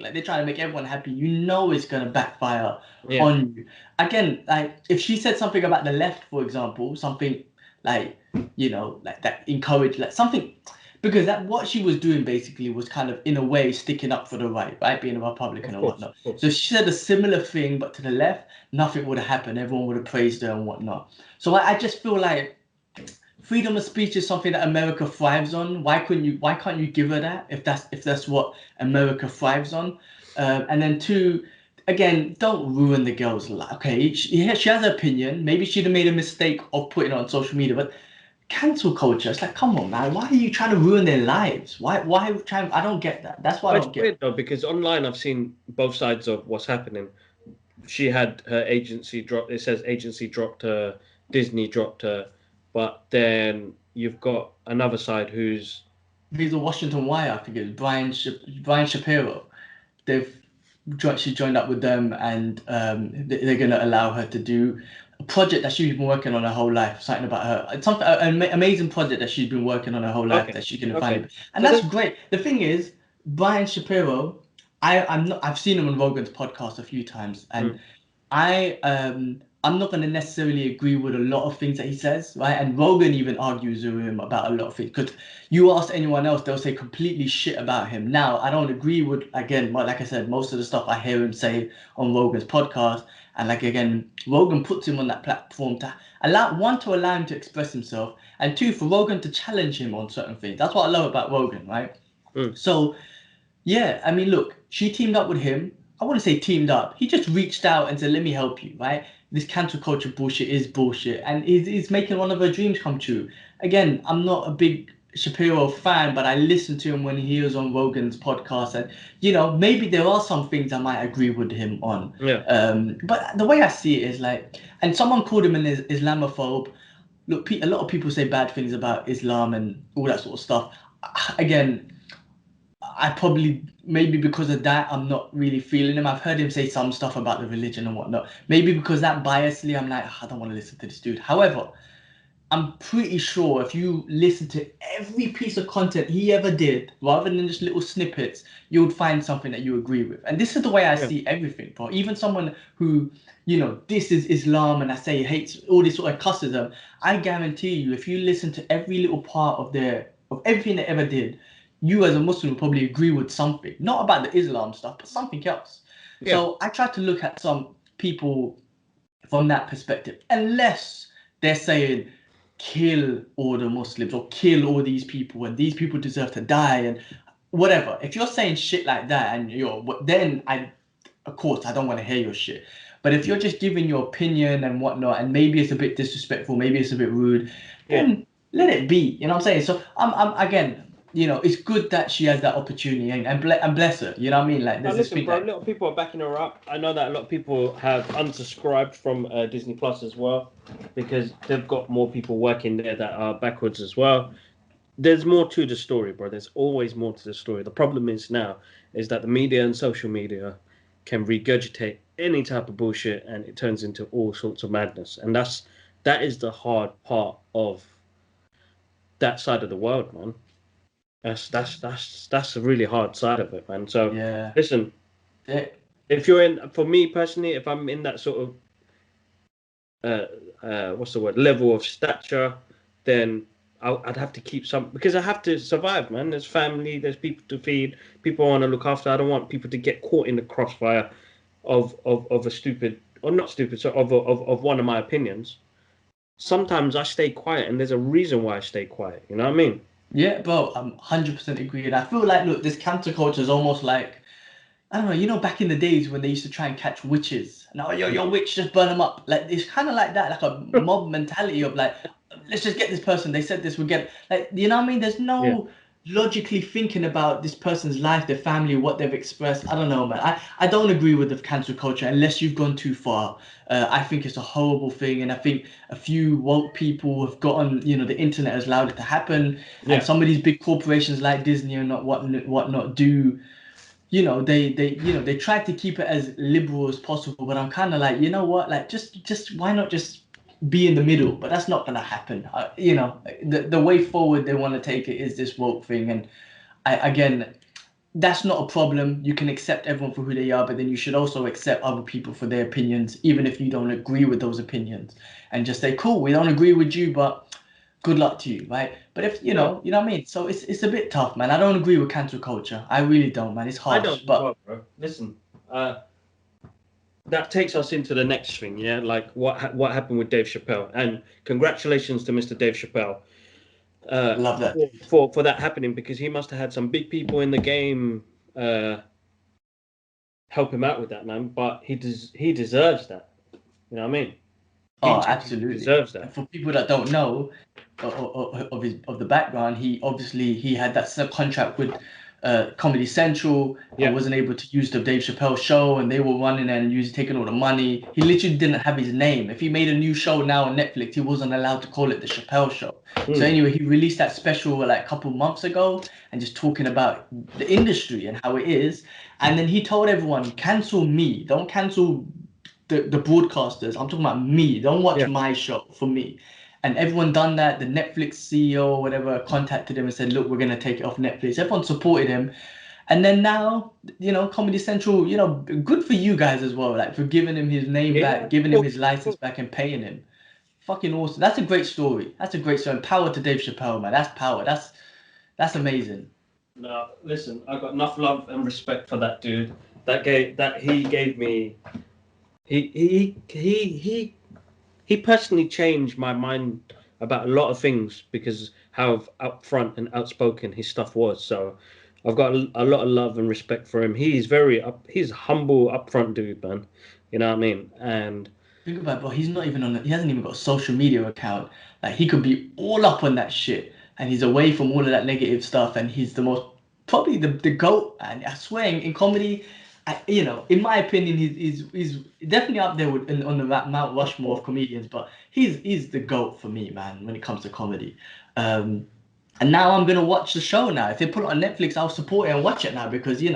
Like they're trying to make everyone happy. You know it's gonna backfire on you. Again, like if she said something about the left, for example, something like like that encouraged, like something. Because what she was doing basically was kind of, in a way, sticking up for the right, being a Republican and whatnot. So she said a similar thing, but to the left, nothing would have happened. Everyone would have praised her and whatnot. So I just feel like freedom of speech is something that America thrives on. Why can't you give her that if that's what America thrives on? And then two, again, don't ruin the girl's life. Okay, she has an opinion. Maybe she'd have made a mistake of putting it on social media, but cancel culture. It's like, come on, man. Why are you trying to ruin their lives? Why trying? I don't get that. That's what I don't get. It's weird though, because online I've seen both sides of what's happening. She had her agency dropped. It says agency dropped her, Disney dropped her, but then you've got another side who's the Washington Wire. I think it's Brian Shapiro. She joined up with them, and they're gonna allow her to do a project that she's been working on her whole life. Something about her. It's something an amazing project that she's been working on her whole life that she's gonna finally. And that's great. The thing is, Brian Shapiro, I've seen him on Rogan's podcast a few times, and I'm not going to necessarily agree with a lot of things that he says, right? And Rogan even argues with him about a lot of things. Because you ask anyone else, they'll say completely shit about him. Now, I don't agree with, again, like I said, most of the stuff I hear him say on Rogan's podcast. And like, again, Rogan puts him on that platform to allow him to express himself. And two, for Rogan to challenge him on certain things. That's what I love about Rogan, right? So, yeah, I mean, look, she teamed up with him. I wouldn't say teamed up. He just reached out and said, let me help you, right? This cancel culture bullshit is bullshit. And he's making one of her dreams come true. Again, I'm not a big Shapiro fan, but I listened to him when he was on Rogan's podcast. And, maybe there are some things I might agree with him on. Yeah. But the way I see it is like, and someone called him an Islamophobe. Look, a lot of people say bad things about Islam and all that sort of stuff. Again, I probably, maybe because of that, I'm not really feeling him. I've heard him say some stuff about the religion and whatnot. Maybe because that biasly, I'm like, I don't want to listen to this dude. However, I'm pretty sure if you listen to every piece of content he ever did, rather than just little snippets, you would find something that you agree with. And this is the way I see everything, bro. Even someone who, this is Islam and I say hates all this sort of cusses them, I guarantee you, if you listen to every little part of everything they ever did, you as a Muslim will probably agree with something, not about the Islam stuff, but something else. Yeah. So I try to look at some people from that perspective, unless they're saying kill all the Muslims or kill all these people and these people deserve to die and whatever. If you're saying shit like that and then of course I don't want to hear your shit. But if you're just giving your opinion and whatnot, and maybe it's a bit disrespectful, maybe it's a bit rude, then let it be. You know what I'm saying? So I'm again, it's good that she has that opportunity and bless her. You know what I mean? Like, there's listen, bro, a lot of people are backing her up. I know that a lot of people have unsubscribed from Disney Plus as well, because they've got more people working there that are backwards as well. There's more to the story, bro. There's always more to the story. The problem is now is that the media and social media can regurgitate any type of bullshit and it turns into all sorts of madness. And that is the hard part of that side of the world, man. That's a really hard side of it, man. So listen, if you're for me personally, if I'm in that sort of what's the word, level of stature, then I'd have to keep some, because I have to survive, man. There's family, there's people to feed, people I want to look after. I don't want people to get caught in the crossfire of a stupid, or not stupid, so of one of my opinions. Sometimes I stay quiet, and there's a reason why I stay quiet. You know what I mean? Yeah, bro, I'm 100% agreed. I feel like, look, this cancel culture is almost like, I don't know, back in the days when they used to try and catch witches. Now, you're a witch, just burn them up. Like, it's kind of like that, like a mob mentality of like, let's just get this person. They said this, we get, like, you know what I mean? There's no logically thinking about this person's life, their family, what they've expressed. I don't know, man. I don't agree with the cancel culture unless you've gone too far. I think it's a horrible thing, and I think a few woke people have gotten, the internet has allowed it to happen, Yeah. and some of these big corporations like Disney and whatnot do. They try to keep it as liberal as possible, but I'm kind of like, you know what, like just why not just be in the middle? But that's not gonna happen. The way forward they want to take it is this woke thing, and again, that's not a problem. You can accept everyone for who they are, but then you should also accept other people for their opinions, even if you don't agree with those opinions, and just say, cool, we don't agree with you, but good luck to you, right? But if you know what I mean. So it's a bit tough, man. I don't agree with cancel culture. I really don't, man. It's harsh. I don't, but well, bro. Listen, that takes us into the next thing, yeah. Like what happened with Dave Chappelle, and congratulations to Mr. Dave Chappelle. Love that for that happening, because he must have had some big people in the game help him out with that, man. But he deserves that. You know what I mean? Absolutely deserves that. And for people that don't know of the background, he had that contract with Comedy Central and wasn't able to use the Dave Chappelle show, and they were running and taking all the money. He literally didn't have his name. If he made a new show now on Netflix, he wasn't allowed to call it the Chappelle Show. So anyway, he released that special like a couple months ago, and just talking about the industry and how it is. And then he told everyone, cancel me, don't cancel the broadcasters. I'm talking about me. Don't watch my show for me. And everyone done that. The Netflix CEO or whatever contacted him and said, look, we're going to take it off Netflix. Everyone supported him. And then now, Comedy Central, good for you guys as well, like for giving him his name back, giving him his license back and paying him. Fucking awesome. That's a great story. That's a great story. And power to Dave Chappelle, man. That's power. That's amazing. No, listen, I got enough love and respect for that dude. He gave me. He personally changed my mind about a lot of things because how upfront and outspoken his stuff was. So I've got a lot of love and respect for him. He's he's a humble, upfront dude, man. You know what I mean? And think about it, bro. He's not even he hasn't even got a social media account. Like he could be all up on that shit, and he's away from all of that negative stuff. And he's probably the GOAT. And I swear, in comedy, in my opinion, he's definitely up there on the Mount Rushmore of comedians. But he's the GOAT for me, man, when it comes to comedy. And now I'm gonna watch the show now. If they put it on Netflix, I'll support it and watch it now because he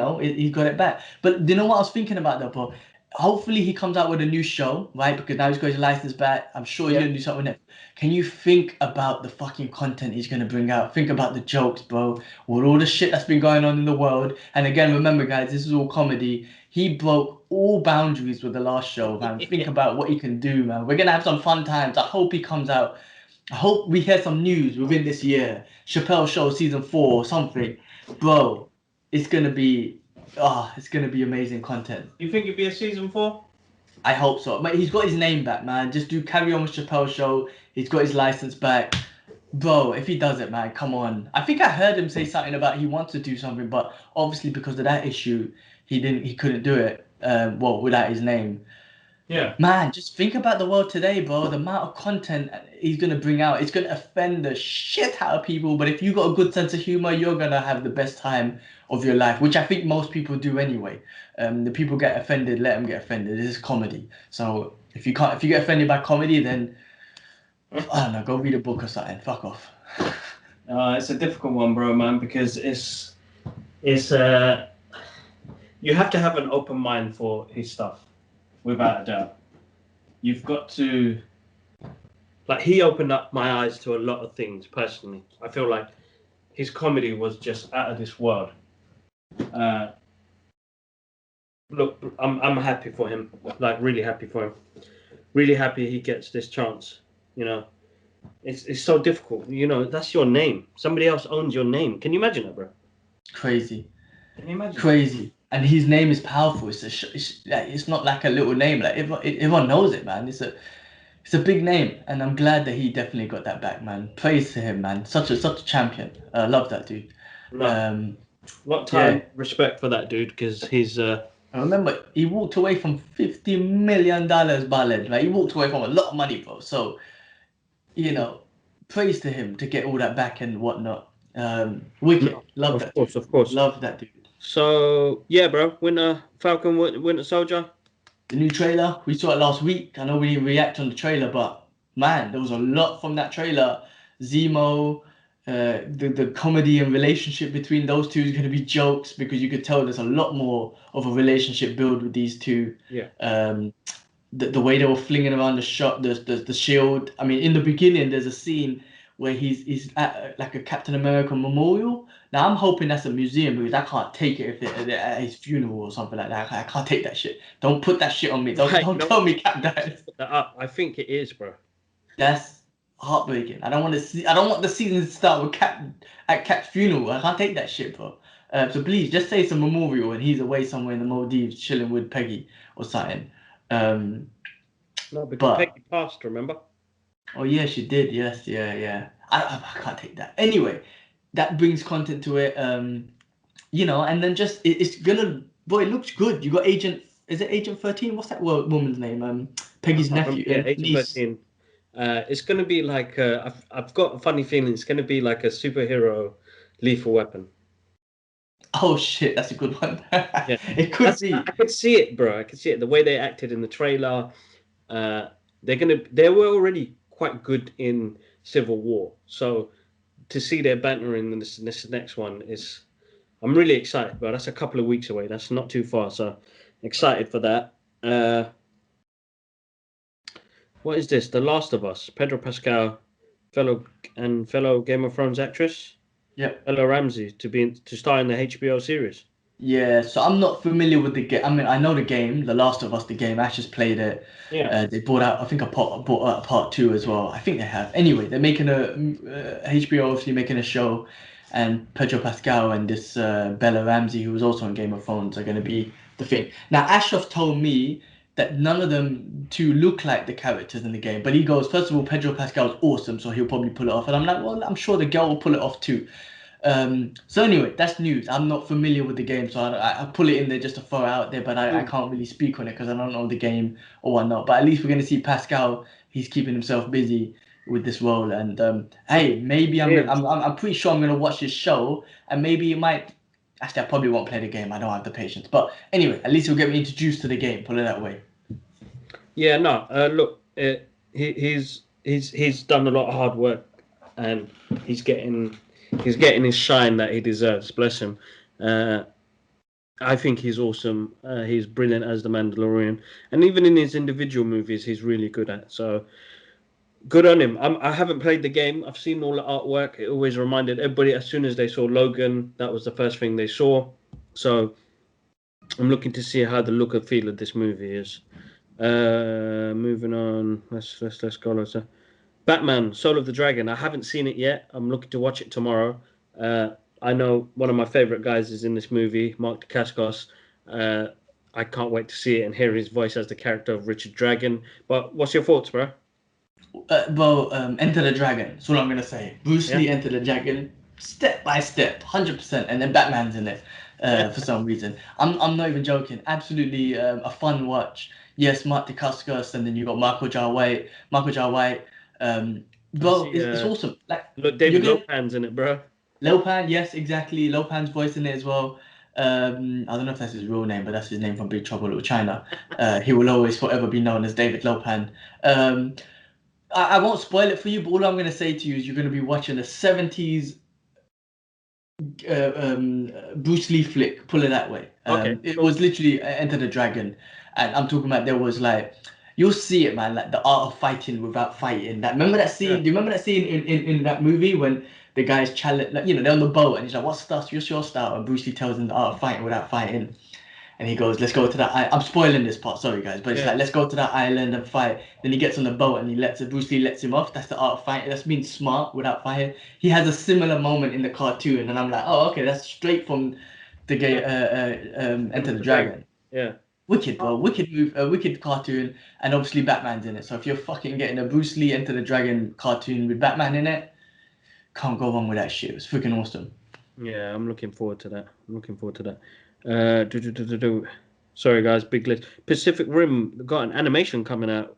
got it back. But you know what I was thinking about though, bro? Hopefully he comes out with a new show, right? Because now he's got his license back. I'm sure he's gonna do something with it. Can you think about the fucking content he's gonna bring out? Think about the jokes, bro. With all the shit that's been going on in the world. And again, remember, guys, this is all comedy. He broke all boundaries with the last show, man. Think about what he can do, man. We're gonna have some fun times. I hope he comes out. I hope we hear some news within this year. Chappelle Show season 4 or something, bro. It's gonna be amazing content. You think it'd be a season 4? I hope so. Mate, he's got his name back, man. Just carry on with Chappelle Show. He's got his license back. Bro, if he does it, man, come on. I think I heard him say something about he wants to do something, but obviously because of that issue, he couldn't do it. Without his name. Yeah. Man, just think about the world today, bro. The amount of content he's gonna bring out, it's gonna offend the shit out of people. But if you got a good sense of humor, you're gonna have the best time of your life, which I think most people do anyway. The people get offended, let them get offended. This is comedy. So if you get offended by comedy, then I don't know, go read a book or something. Fuck off. It's a difficult one, bro, man, because it's you have to have an open mind for his stuff. Without a doubt. You've got to... Like, he opened up my eyes to a lot of things, personally. I feel like his comedy was just out of this world. Look, I'm happy for him. Like, really happy for him. Really happy he gets this chance, It's so difficult. That's your name. Somebody else owns your name. Can you imagine that, bro? Crazy. Can you imagine? Crazy. And his name is powerful. It's not like a little name. Like everyone knows it, man. It's a big name, and I'm glad that he definitely got that back, man. Praise to him, man. Such a champion. Love that dude. What time respect for that dude, because he's. I remember he walked away from $50 million, Ballad. Like he walked away from a lot of money, bro. So, praise to him to get all that back and whatnot. Wicked. No, Love of that course, dude. of course. Love that dude. So yeah, bro, Winter Soldier. The new trailer, we saw it last week. I know we didn't react on the trailer, but man, there was a lot from that trailer. Zemo, the comedy and relationship between those two is going to be jokes because you could tell there's a lot more of a relationship build with these two. Yeah. The way they were flinging around the shot, the shield. I mean, in the beginning, there's a scene where he's at like a Captain America memorial. Now I'm hoping that's a museum because I can't take it if they're at his funeral or something like that. I can't take that shit. Don't put that shit on me. Don't Right, don't no, tell me Cap died. I think it is, bro. That's heartbreaking. I don't want to see. I don't want the season to start with Cap at Cap's funeral. I can't take that shit, bro. So please just say it's a memorial and he's away somewhere in the Maldives chilling with Peggy or something. No, because But Peggy passed, remember? oh yeah, she did. Yes, yeah. I can't take that. Anyway, that brings content to it. And then just it's gonna. Boy, it looks good. You got Agent. Is it Agent 13? What's that woman's name? I Peggy's can't remember. nephew, Yeah, Agent niece. 13. It's going to be like I've got a funny feeling it's going to be like a superhero lethal weapon. Oh shit, that's a good one. Yeah, It could be. I could see it, bro. I could see it. The way they acted in the trailer. They were already quite good in Civil War. So to see their banter in this next one I'm really excited, but that's a couple of weeks away. That's not too far, so excited for that. What is this? The Last of Us. Pedro Pascal, fellow Game of Thrones actress, Yep. Bella Ramsey to star in the HBO series. Yeah, so I'm not familiar with the game. I mean, I know the game, The Last of Us, the game. Ash just played it. Yeah. They brought out, I think, brought out part two as well. I think they have. Anyway, they're making HBO obviously making a show, and Pedro Pascal and this Bella Ramsey, who was also on Game of Thrones, are going to be the thing. Now, Ashraf told me that none of them two look like the characters in the game, but he goes, first of all, Pedro Pascal's awesome, so he'll probably pull it off. And I'm like, well, I'm sure the girl will pull it off too. So anyway, that's news. I'm not familiar with the game, so I put it in there just to throw it out there, but I can't really speak on it because I don't know the game or whatnot. But at least we're going to see Pascal. He's keeping himself busy with this role, and hey, maybe I'm pretty sure I'm going to watch this show, and maybe it might. Actually, I probably won't play the game. I don't have the patience. But anyway, at least he'll get me introduced to the game. Put it that way. Yeah, no. Look, he's done a lot of hard work, and he's getting his shine that he deserves. Bless him. I think he's awesome. He's brilliant as the Mandalorian, and even in his individual movies, he's really good at. So good on him. I haven't played the game. I've seen all the artwork. It always reminded everybody as soon as they saw Logan, that was the first thing they saw. So I'm looking to see how the look and feel of this movie is. Moving on. Let's go. Let's Batman, Soul of the Dragon. I haven't seen it yet. I'm looking to watch it tomorrow. I know one of my favorite guys is in this movie, Mark Dacascos. I can't wait to see it and hear his voice as the character of Richard Dragon. But what's your thoughts, bro? Enter the Dragon. That's what I'm gonna say. Bruce Lee, Enter the Dragon, step by step, 100%, and then Batman's in it for some reason. I'm not even joking. Absolutely a fun watch. Yes, Mark Dacascos, and then you got Michael Jai White. Bro, it's awesome. Like, look, David Lopan's in it, bro. Lopan, yes, exactly. Lopan's voice in it as well. I don't know if that's his real name, but that's his name from Big Trouble Little China. He will always forever be known as David Lopan. I won't spoil it for you, but all I'm going to say to you is you're going to be watching a 70s Bruce Lee flick, put it that way. It was literally Enter the Dragon, and I'm talking about there was like, you'll see it, man, like the art of fighting without fighting. Remember that scene? Do you remember that scene in that movie when the guy's challenge, like, they're on the boat and he's like, what's your style? And Bruce Lee tells him the art of fighting without fighting. And he goes, let's go to that island. I'm spoiling this part, sorry guys, but it's like, let's go to that island and fight. Then he gets on the boat and Bruce Lee lets him off. That's the art of fighting. That's being smart without fighting. He has a similar moment in the cartoon, and I'm like, oh, okay, that's straight from the game Enter the Dragon. Yeah. Wicked, bro. Wicked cartoon, and obviously Batman's in it. So if you're fucking getting a Bruce Lee Enter the Dragon cartoon with Batman in it, can't go wrong with that shit. It's freaking awesome. Yeah, I'm looking forward to that. Sorry guys, big list. Pacific Rim got an animation coming out.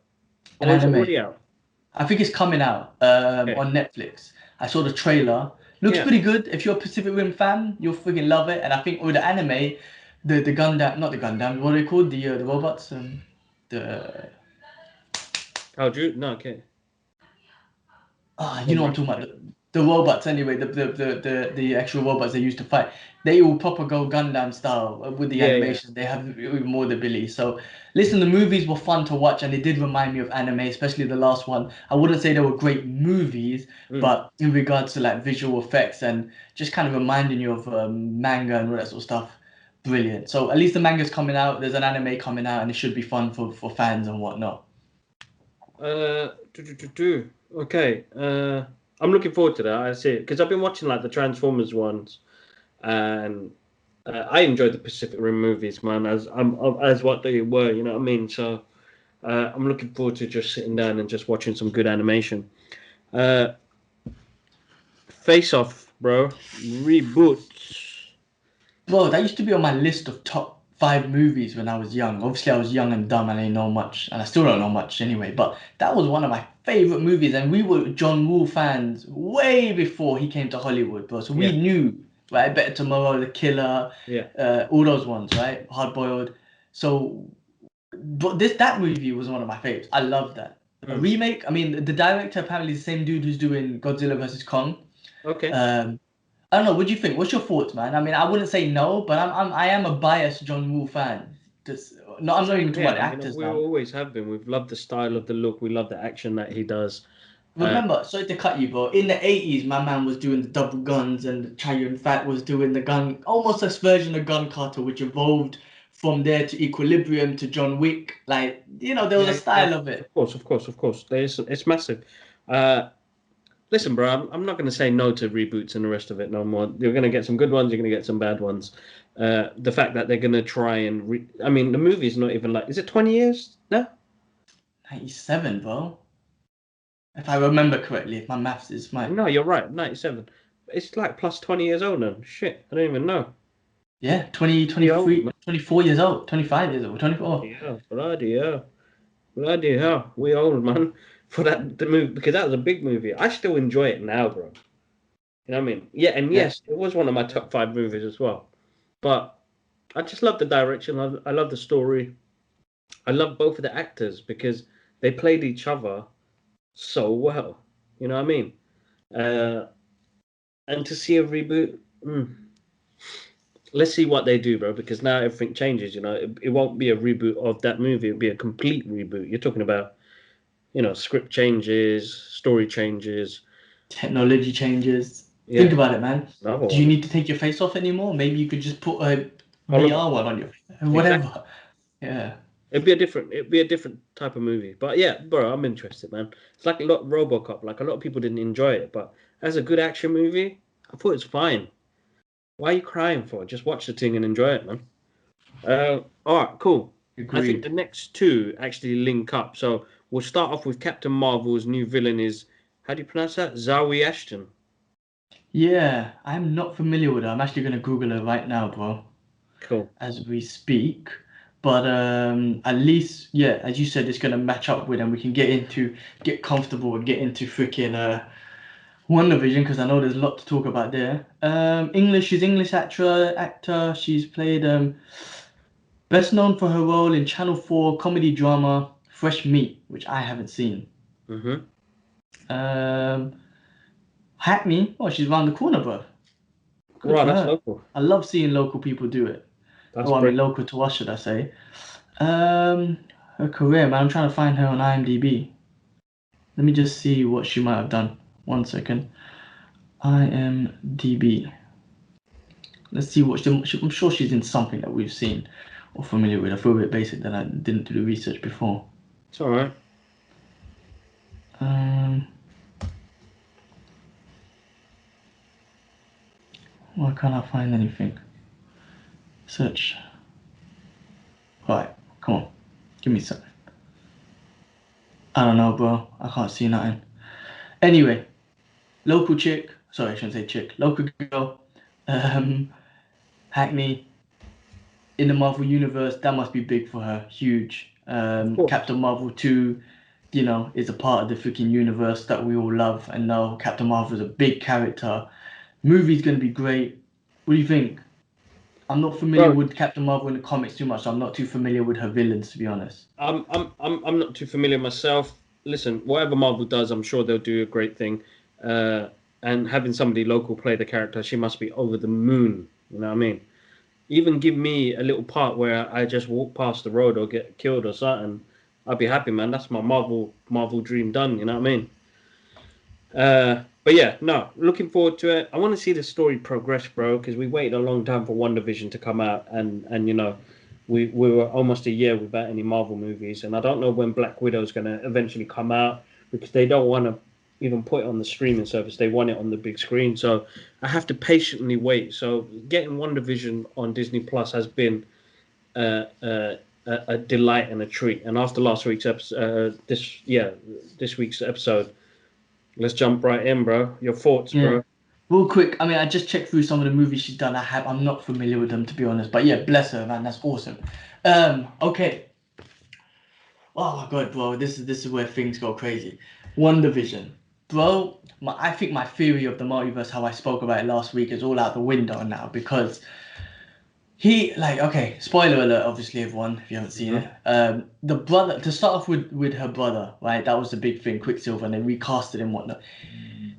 An anime. Already out? I think it's coming out on Netflix. I saw the trailer. Looks Yeah. pretty good. If you're a Pacific Rim fan, you'll freaking love it. And I think with the anime, the Gundam, not the Gundam, what are they called? The robots, the How do you? No, okay. you know what I'm talking about. The robots anyway, the actual robots they used to fight. They all proper go Gundam style with the Yeah, yeah. animation. They have even more ability. So listen, the movies were fun to watch and they did remind me of anime, especially the last one. I wouldn't say they were great movies, Mm. but in regards to like visual effects and just kind of reminding you of manga and all that sort of stuff, brilliant. So at least the manga's coming out. There's an anime coming out, and it should be fun for fans and whatnot. Okay. I'm looking forward to that. I see it because I've been watching like the Transformers ones, and I enjoyed the Pacific Rim movies, man, as what they were. You know what I mean? So I'm looking forward to just sitting down and just watching some good animation. Uh, Face Off, bro. Reboots. Bro, that used to be on my list of top 5 movies when I was young. Obviously, I was young and dumb and I didn't know much, and I still don't know much anyway. But that was one of my favorite movies, and we were John Woo fans way before he came to Hollywood, bro. So we Yeah, knew, right? Better Tomorrow, The Killer, yeah. all those ones, right? Hard Boiled. So, but that movie was one of my favorites. I love that. A Mm. remake. I mean, the director apparently is the same dude who's doing Godzilla versus Kong. Okay. Um, I don't know. What do you think? What's your thoughts, man? I mean, I wouldn't say no, but I am a biased John Woo fan. Just no, I'm not even Same talking about here. the You know, actors we now. always have been. We've loved the style of the look. We love the action that he does. Uh, Remember, sorry to cut you, bro. In the 80s, my man was doing the double guns, and Chow Yun-fat was doing the gun, almost a version of Gun Carter, which evolved from there to Equilibrium to John Wick. Like, there was a yeah, yeah. style of it. Of course, of course, of course. It's massive. Uh, Listen, bro. I'm not going to say no to reboots and the rest of it no more. You're going to get some good ones. You're going to get some bad ones. The fact that they're going to try and I mean, the movie's not even like. Is it 20 years? No. 97, bro. If I remember correctly, if my maths is my No, you're right. 97. It's like plus 20 years old now. Shit, I don't even know. yeah, 20, Pretty old, 23, man. 24 years old, 25 years old, 24. Yeah, bloody hell. Bloody hell. We old, man. For the movie, because that was a big movie. I still enjoy it now, bro. You know what I mean? Yeah, and Yeah. yes, it was one of my top 5 movies as well. But I just love the direction. I love the story. I love both of the actors because they played each other so well. You know what I mean? Uh, and to see a reboot, let's see what they do, bro. Because now everything changes. You know, it won't be a reboot of that movie. It'll be a complete reboot. You're talking about, script changes, story changes. Technology changes. Think Yeah, about it, man. another Do you one. need to take your face off anymore? Maybe you could just put a Hologram. VR one on your face. Exactly. Whatever. Yeah. It'd be a different type of movie. But yeah, bro, I'm interested, man. It's like a lot RoboCop. Like a lot of people didn't enjoy it, but as a good action movie, I thought it's fine. Why are you crying for? Just watch the thing and enjoy it, man. All right, cool. I think the Agreed. next two actually link up. So we'll start off with Captain Marvel's new villain is, how do you pronounce that? Zawi Ashton. Yeah, I'm not familiar with her. I'm actually gonna Google her right now, bro, Cool. as we speak. But at least, yeah, as you said, it's gonna match up with, and we can get comfortable and get into freaking WandaVision because I know there's a lot to talk about there. She's English actor. She's played best known for her role in Channel 4 comedy drama Fresh Meat, which I haven't seen. Mm-hmm. Um, Hackney, oh, she's around the corner, bro. Good Right, for that's her. local. I love seeing local people do it. That's Oh, I mean, brilliant. local to us, should I say. Um, Her career, man. I'm trying to find her on IMDb. Let me just see what she might have done. One second. IMDb. Let's see what I'm sure she's in something that we've seen or familiar with. I feel a bit basic that I didn't do the research before. It's all right. Um, why can't I find anything? Search. Right, come on, give me something. I don't know, bro. I can't see nothing. Anyway, local chick. Sorry, I shouldn't say chick. Local girl. Um, Hackney in the Marvel universe. That must be big for her. Huge. Of course. Captain Marvel 2, is a part of the freaking universe that we all love and know. Captain Marvel is a big character. Movie's gonna be great. What do you think? I'm not familiar with Captain Marvel in the comics too much, so I'm not too familiar with her villains, to be honest. I'm not too familiar myself. Listen, whatever Marvel does, I'm sure they'll do a great thing. And having somebody local play the character, she must be over the moon. You know what I mean? Even give me a little part where I just walk past the road or get killed or something. I'll be happy, man. That's my Marvel dream done. You know what I mean? But yeah, no, looking forward to it. I want to see the story progress, bro, because we waited a long time for WandaVision to come out, and you know, we were almost a year without any Marvel movies, and I don't know when Black Widow is going to eventually come out because they don't want to even put it on the streaming service. They want it on the big screen, so I have to patiently wait. So getting WandaVision on Disney Plus has been a delight and a treat. And after last week's episode, this week's episode. Let's jump right in, bro. Your thoughts, bro. Real quick, I mean, I just checked through some of the movies she's done. I'm not familiar with them, to be honest. But yeah, bless her, man. That's awesome. Okay. Oh my god, bro. This is where things go crazy. WandaVision, bro. I think my theory of the multiverse, how I spoke about it last week, is all out the window now because okay, spoiler alert, obviously, everyone, if you haven't seen it. The brother, to start off with her brother, right? That was the big thing, Quicksilver, and then recasted and whatnot.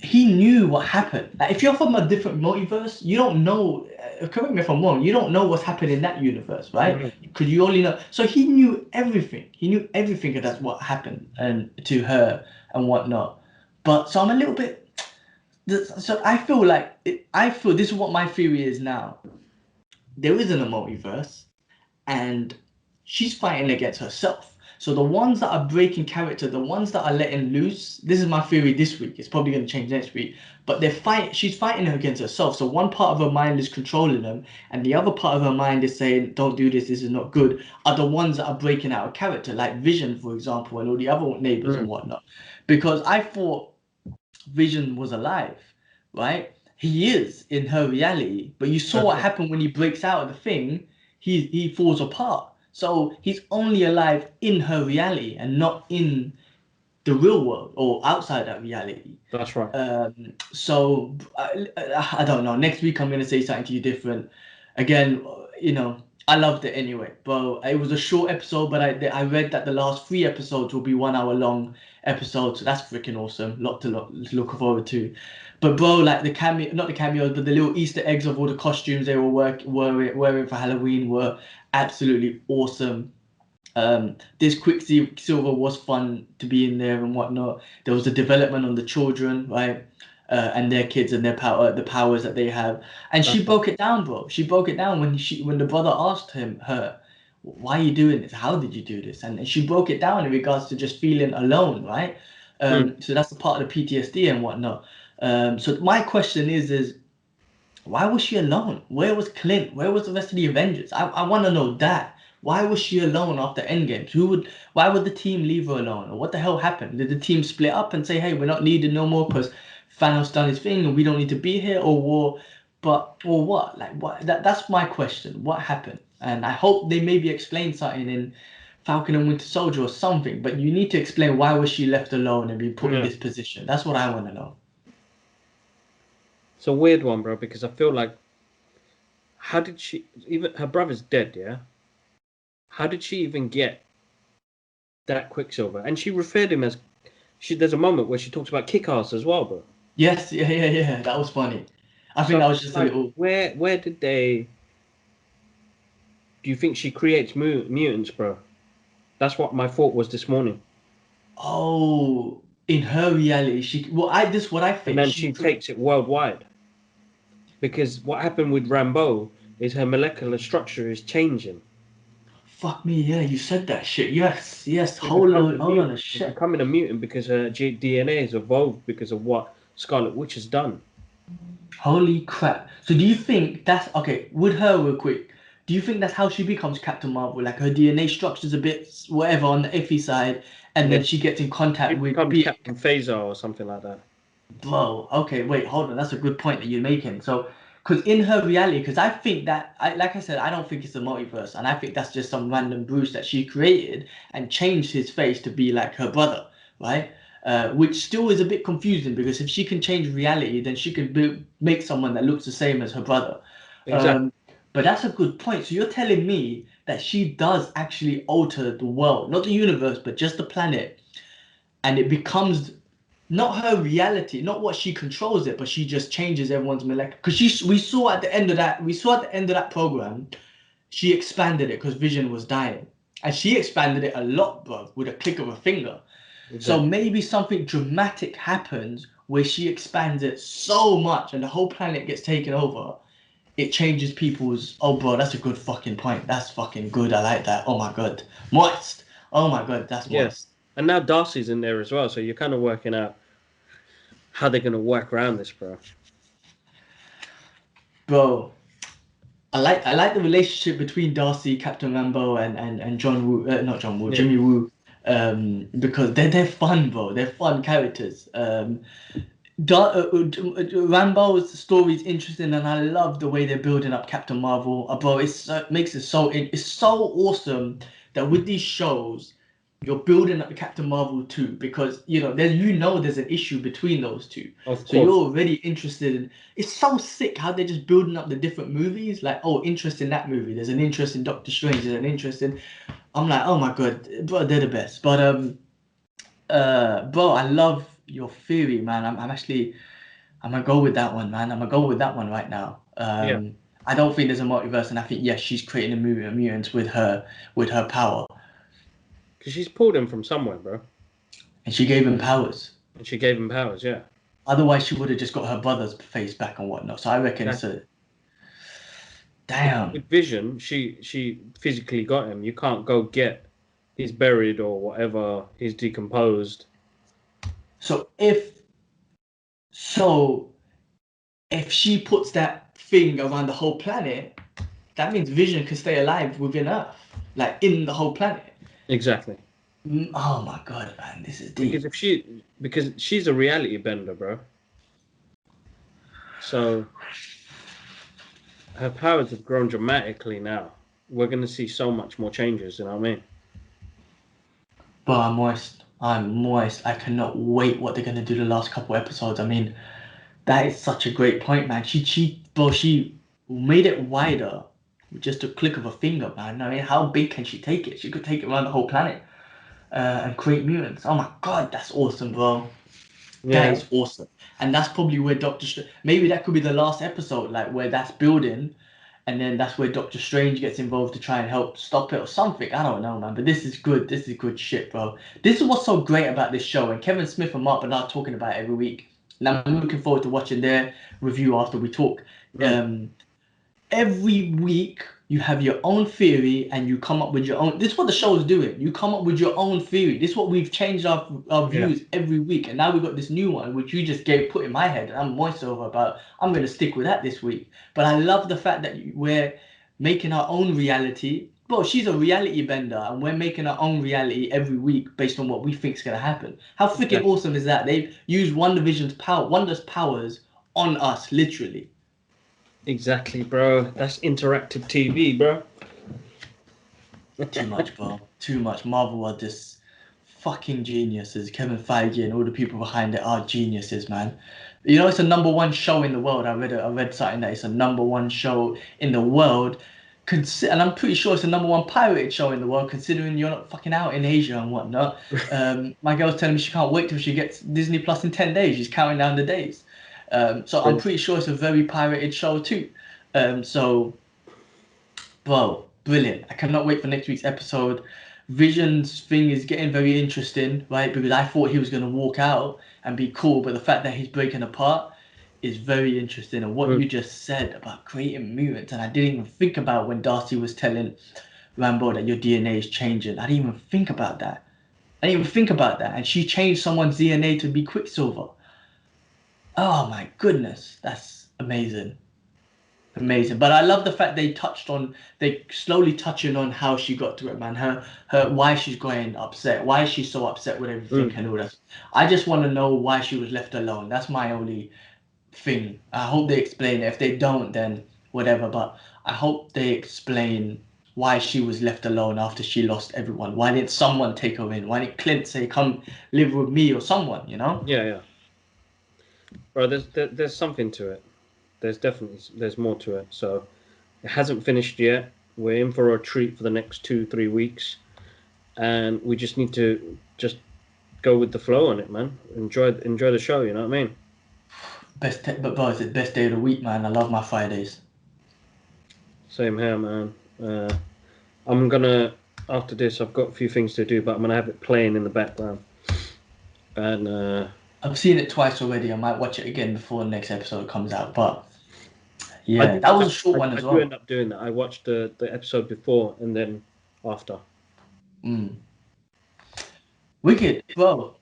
He knew what happened. Like, if you're from a different multiverse, you don't know. Correct me if I'm wrong. You don't know what's happened in that universe, right? Because you only know. So he knew everything. He knew everything, and that's what happened and to her and whatnot. But so I'm a little bit. So I feel like this is what my theory is now. There isn't a multiverse, and she's fighting against herself. So the ones that are breaking character, the ones that are letting loose, this is my theory this week. It's probably going to change next week. But she's fighting against herself. So one part of her mind is controlling them, and the other part of her mind is saying, don't do this is not good, are the ones that are breaking out of character, like Vision, for example, and all the other neighbors and whatnot. Because I thought Vision was alive, right? He is in her reality, but you saw what happened when he breaks out of the thing. He falls apart. So he's only alive in her reality and not in the real world or outside that reality. That's right. So I don't know. Next week I'm gonna say something to you different. Again, you know, I loved it anyway, bro. It was a short episode, but I read that the last 3 episodes will be 1 hour long episodes, so that's freaking awesome. Lot to look forward to. But bro, like the cameo, not the cameos, but the little Easter eggs of all the costumes they were wearing for Halloween were absolutely awesome. This Quicksilver was fun to be in there and whatnot. There was a development on the children, right? And their kids and their the powers that they have. And she broke it down, bro. She broke it down when the brother asked her, why are you doing this? How did you do this? And she broke it down in regards to just feeling alone, right? So that's the part of the PTSD and whatnot. So my question is why was she alone? Where was Clint? Where was the rest of the Avengers? I want to know that. Why was she alone after Endgame? Why would the team leave her alone? Or what the hell happened? Did the team split up and say, hey, we're not needed no more because Thanos done his thing and we don't need to be here? Or what? Like what? That's my question. What happened? And I hope they maybe explain something in Falcon and Winter Soldier or something. But you need to explain why was she left alone and be put in this position. That's what I want to know. It's a weird one, bro, because I feel like, how did she, even her brother's dead, yeah? How did she even get that Quicksilver? And she referred him as, there's a moment where she talks about kick-ass as well, bro. Yes, yeah. That was funny. I think that was just like, a little. Where did they? Do you think she creates mutants, bro? That's what my thought was this morning. Oh, in her reality, this is what I think. And then she takes it worldwide. Because what happened with Rambeau is her molecular structure is changing. Fuck me, yeah, you said that shit. Yes. Hold on a shit. She's becoming a mutant because her DNA is evolved because of what Scarlet Witch has done. Holy crap. So do you think that's, okay, with her real quick, do you think that's how she becomes Captain Marvel? Like her DNA structure's a bit whatever on the iffy side, and then she gets in contact with Captain Phaser or something like that. Bro, okay, wait, hold on. That's a good point that you're making. So, because in her reality, because I think that, like I said, I don't think it's a multiverse, and I think that's just some random Bruce that she created and changed his face to be like her brother, right? which still is a bit confusing because if she can change reality, then she can make someone that looks the same as her brother. Exactly. But that's a good point. So you're telling me that she does actually alter the world, not the universe, but just the planet, and it becomes not her reality, not what she controls it, but she just changes everyone's molecular. Because we saw at the end of that program, she expanded it because Vision was dying, and she expanded it a lot, bro, with a click of a finger. Exactly. So maybe something dramatic happens where she expands it so much, and the whole planet gets taken over. It changes people's. Oh, bro, that's a good fucking point. That's fucking good. I like that. Oh my god, moist. Oh my god, that's Yeah. moist. And now Darcy's in there as well, so you're kind of working out how they're gonna work around this, bro. Bro, I like the relationship between Darcy, Captain Rambeau, and John Woo. Not John Woo, Yeah. Jimmy Woo. Because they're fun, bro. They're fun characters. Rambo's story is interesting, and I love the way they're building up Captain Marvel. Bro, it's so awesome that with these shows, you're building up Captain Marvel too, because there's an issue between those two. Of So you're course. already interested in. It's so sick how they're just building up the different movies. Like, oh, interest in that movie. There's an interest in Doctor Strange. There's an interest in. I'm like, oh my god, bro, they're the best. But bro, I love your theory, man. I'm gonna go with that one, man. I'm gonna go with that one right now. Yeah. I don't think there's a multiverse, and I think yes, she's creating a movie of mutants with her power, Because she's pulled him from somewhere, bro. and she gave him powers. And she gave him powers, yeah. Otherwise, she would have just got her brother's face back and whatnot. So I reckon it's a damn. With Vision, she physically got him. You can't go get he's buried or whatever, he's decomposed. So if she puts that thing around the whole planet, that means Vision can stay alive within Earth, like in the whole planet. Exactly. Oh my god, man, this is deep. Because she's a reality bender, bro. So her powers have grown dramatically now. We're gonna see so much more changes, you know what I mean? But I'm moist. I cannot wait what they're gonna do the last couple episodes. I mean, that is such a great point, man. She made it wider with just a click of a finger, man. I mean, how big can she take it? She could take it around the whole planet and create mutants. Oh my god, that's awesome, bro. Yeah. That is awesome. And that's probably where maybe that could be the last episode, like where that's building, and then that's where Doctor Strange gets involved to try and help stop it or something. I don't know, man. But this is good. This is good shit, bro. This is what's so great about this show. And Kevin Smith and Mark Bernard talking about it every week. And I'm looking forward to watching their review after we talk. Every week you have your own theory and you come up with your own. This is what the show is doing. You come up with your own theory. This is what we've changed our views every week. And now we've got this new one, which you just put in my head. And I'm moist over about. I'm going to stick with that this week. But I love the fact that we're making our own reality. Bro, she's a reality bender, and we're making our own reality every week based on what we think is going to happen. How freaking awesome is that? They've used Wandavision's Wanda's powers on us, literally. Exactly, bro. That's interactive TV, bro. Too much, bro. Too much. Marvel are just fucking geniuses. Kevin Feige and all the people behind it are geniuses, man. You know, it's a #1 show in the world. I read something that it's a #1 show in the world. And I'm pretty sure it's a #1 pirated show in the world, considering you're not fucking out in Asia and whatnot. My girl's telling me she can't wait till she gets Disney Plus in 10 days. She's counting down the days. So I'm pretty sure it's a very pirated show too. So, bro, brilliant. I cannot wait for next week's episode. Vision's thing is getting very interesting, right? Because I thought he was going to walk out and be cool, but the fact that he's breaking apart is very interesting. And what you just said about creating mutants, and I didn't even think about when Darcy was telling Rambeau that your DNA is changing. I didn't even think about that. And she changed someone's DNA to be Quicksilver. Oh my goodness, that's amazing. But I love the fact they slowly touching on how she got to it, man. Her why she's going upset, why is she so upset with everything and all that. I just want to know why she was left alone. That's my only thing. I hope they explain it. If they don't, then whatever. But I hope they explain why she was left alone after she lost everyone. Why didn't someone take her in? Why didn't Clint say, "Come live with me" or someone? You know? Yeah. Bro, there's something to it. There's more to it. So it hasn't finished yet. We're in for a treat for the next 2-3 weeks, and we just need to just go with the flow on it, man. Enjoy the show. You know what I mean? But bro, it's the best day of the week, man. I love my Fridays. Same here, man. I'm gonna after this. I've got a few things to do, but I'm gonna have it playing in the background. And I've seen it twice already. I might watch it again before the next episode comes out. But yeah, that was a short one as well. I do end up doing that. I watched the episode before and then after. Wicked, bro.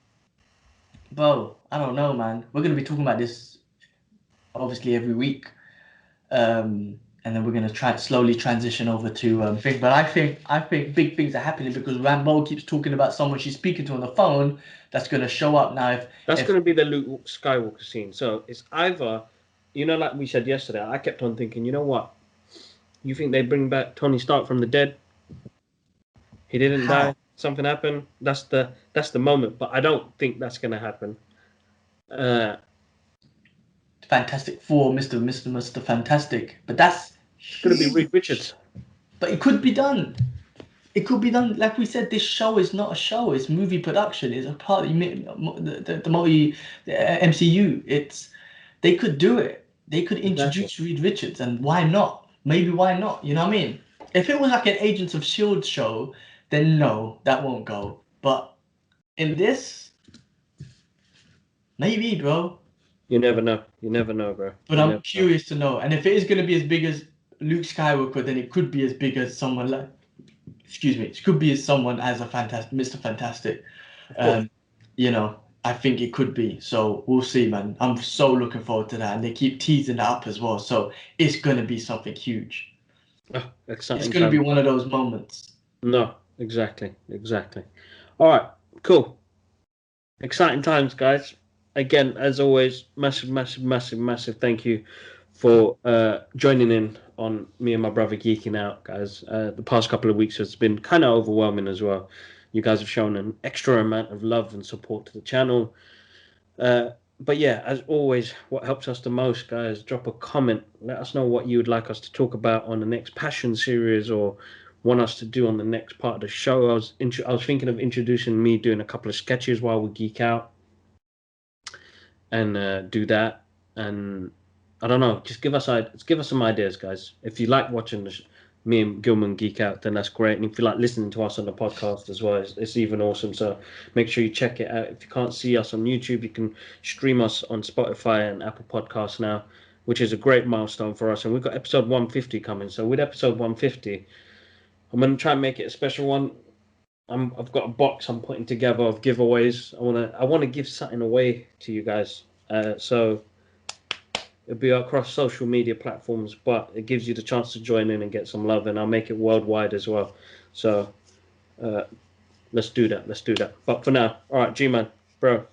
I don't know, man. We're gonna be talking about this obviously every week, and then we're gonna slowly transition over to thing. But I think big things are happening because Rambo keeps talking about someone she's speaking to on the phone that's gonna show up now. That's gonna be the Luke Skywalker scene. So it's either, like we said yesterday, I kept on thinking, you know what? You think they bring back Tony Stark from the dead? He didn't die. Something happened. That's the moment. But I don't think that's gonna happen. Fantastic Four, Mr. Fantastic, but that's gonna be Reed Richards. But it could be done. It could be done. Like we said, this show is not a show. It's movie production. It's a part of the MCU. They could do it. They could introduce Reed Richards, and why not? Maybe why not? You know what I mean? If it was like an Agents of S.H.I.E.L.D. show, then no, that won't go. But in this, maybe, bro. You never know. Bro. But I'm curious to know. And if it is going to be as big as Luke Skywalker, then it could be as big as someone like, it could be as someone as a Mr. Fantastic. I think it could be. So we'll see, man. I'm so looking forward to that. And they keep teasing that up as well. So it's going to be something huge. Oh, exciting. It's going to be one of those moments. No, exactly. All right, cool. Exciting times, guys. Again, as always, massive thank you for joining in on me and my brother geeking out, guys. The past couple of weeks has been kind of overwhelming as well. You guys have shown an extra amount of love and support to the channel. But yeah, as always, what helps us the most, guys, drop a comment. Let us know what you would like us to talk about on the next Passion series or want us to do on the next part of the show. I was thinking of introducing me doing a couple of sketches while we geek out and do that. And I don't know, just give us some ideas, guys. If you like watching me and Gilman geek out, then that's great. And if you like listening to us on the podcast as well, it's even awesome. So make sure you check it out. If you can't see us on YouTube, you can stream us on Spotify and Apple Podcasts now, which is a great milestone for us. And we've got episode 150 coming. So with episode 150, I'm going to try and make it a special one. I've got a box I'm putting together of giveaways. I want to give something away to you guys. So it'll be across social media platforms, but it gives you the chance to join in and get some love, and I'll make it worldwide as well. So let's do that. But for now, all right, G-Man, bro,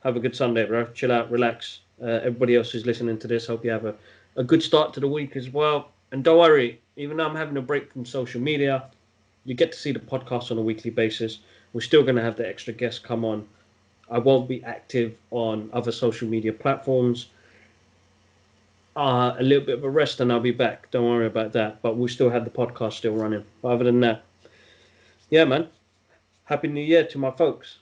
have a good Sunday, bro. Chill out, relax. Everybody else who's listening to this, hope you have a good start to the week as well. And don't worry, even though I'm having a break from social media, you get to see the podcast on a weekly basis. We're still going to have the extra guests come on. I won't be active on other social media platforms. A little bit of a rest and I'll be back. Don't worry about that. But we'll still have the podcast still running. But other than that, yeah, man. Happy New Year to my folks.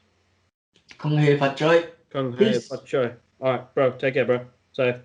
Kung hei fat choi. Kung hei fat choi. All right, bro. Take care, bro. Safe.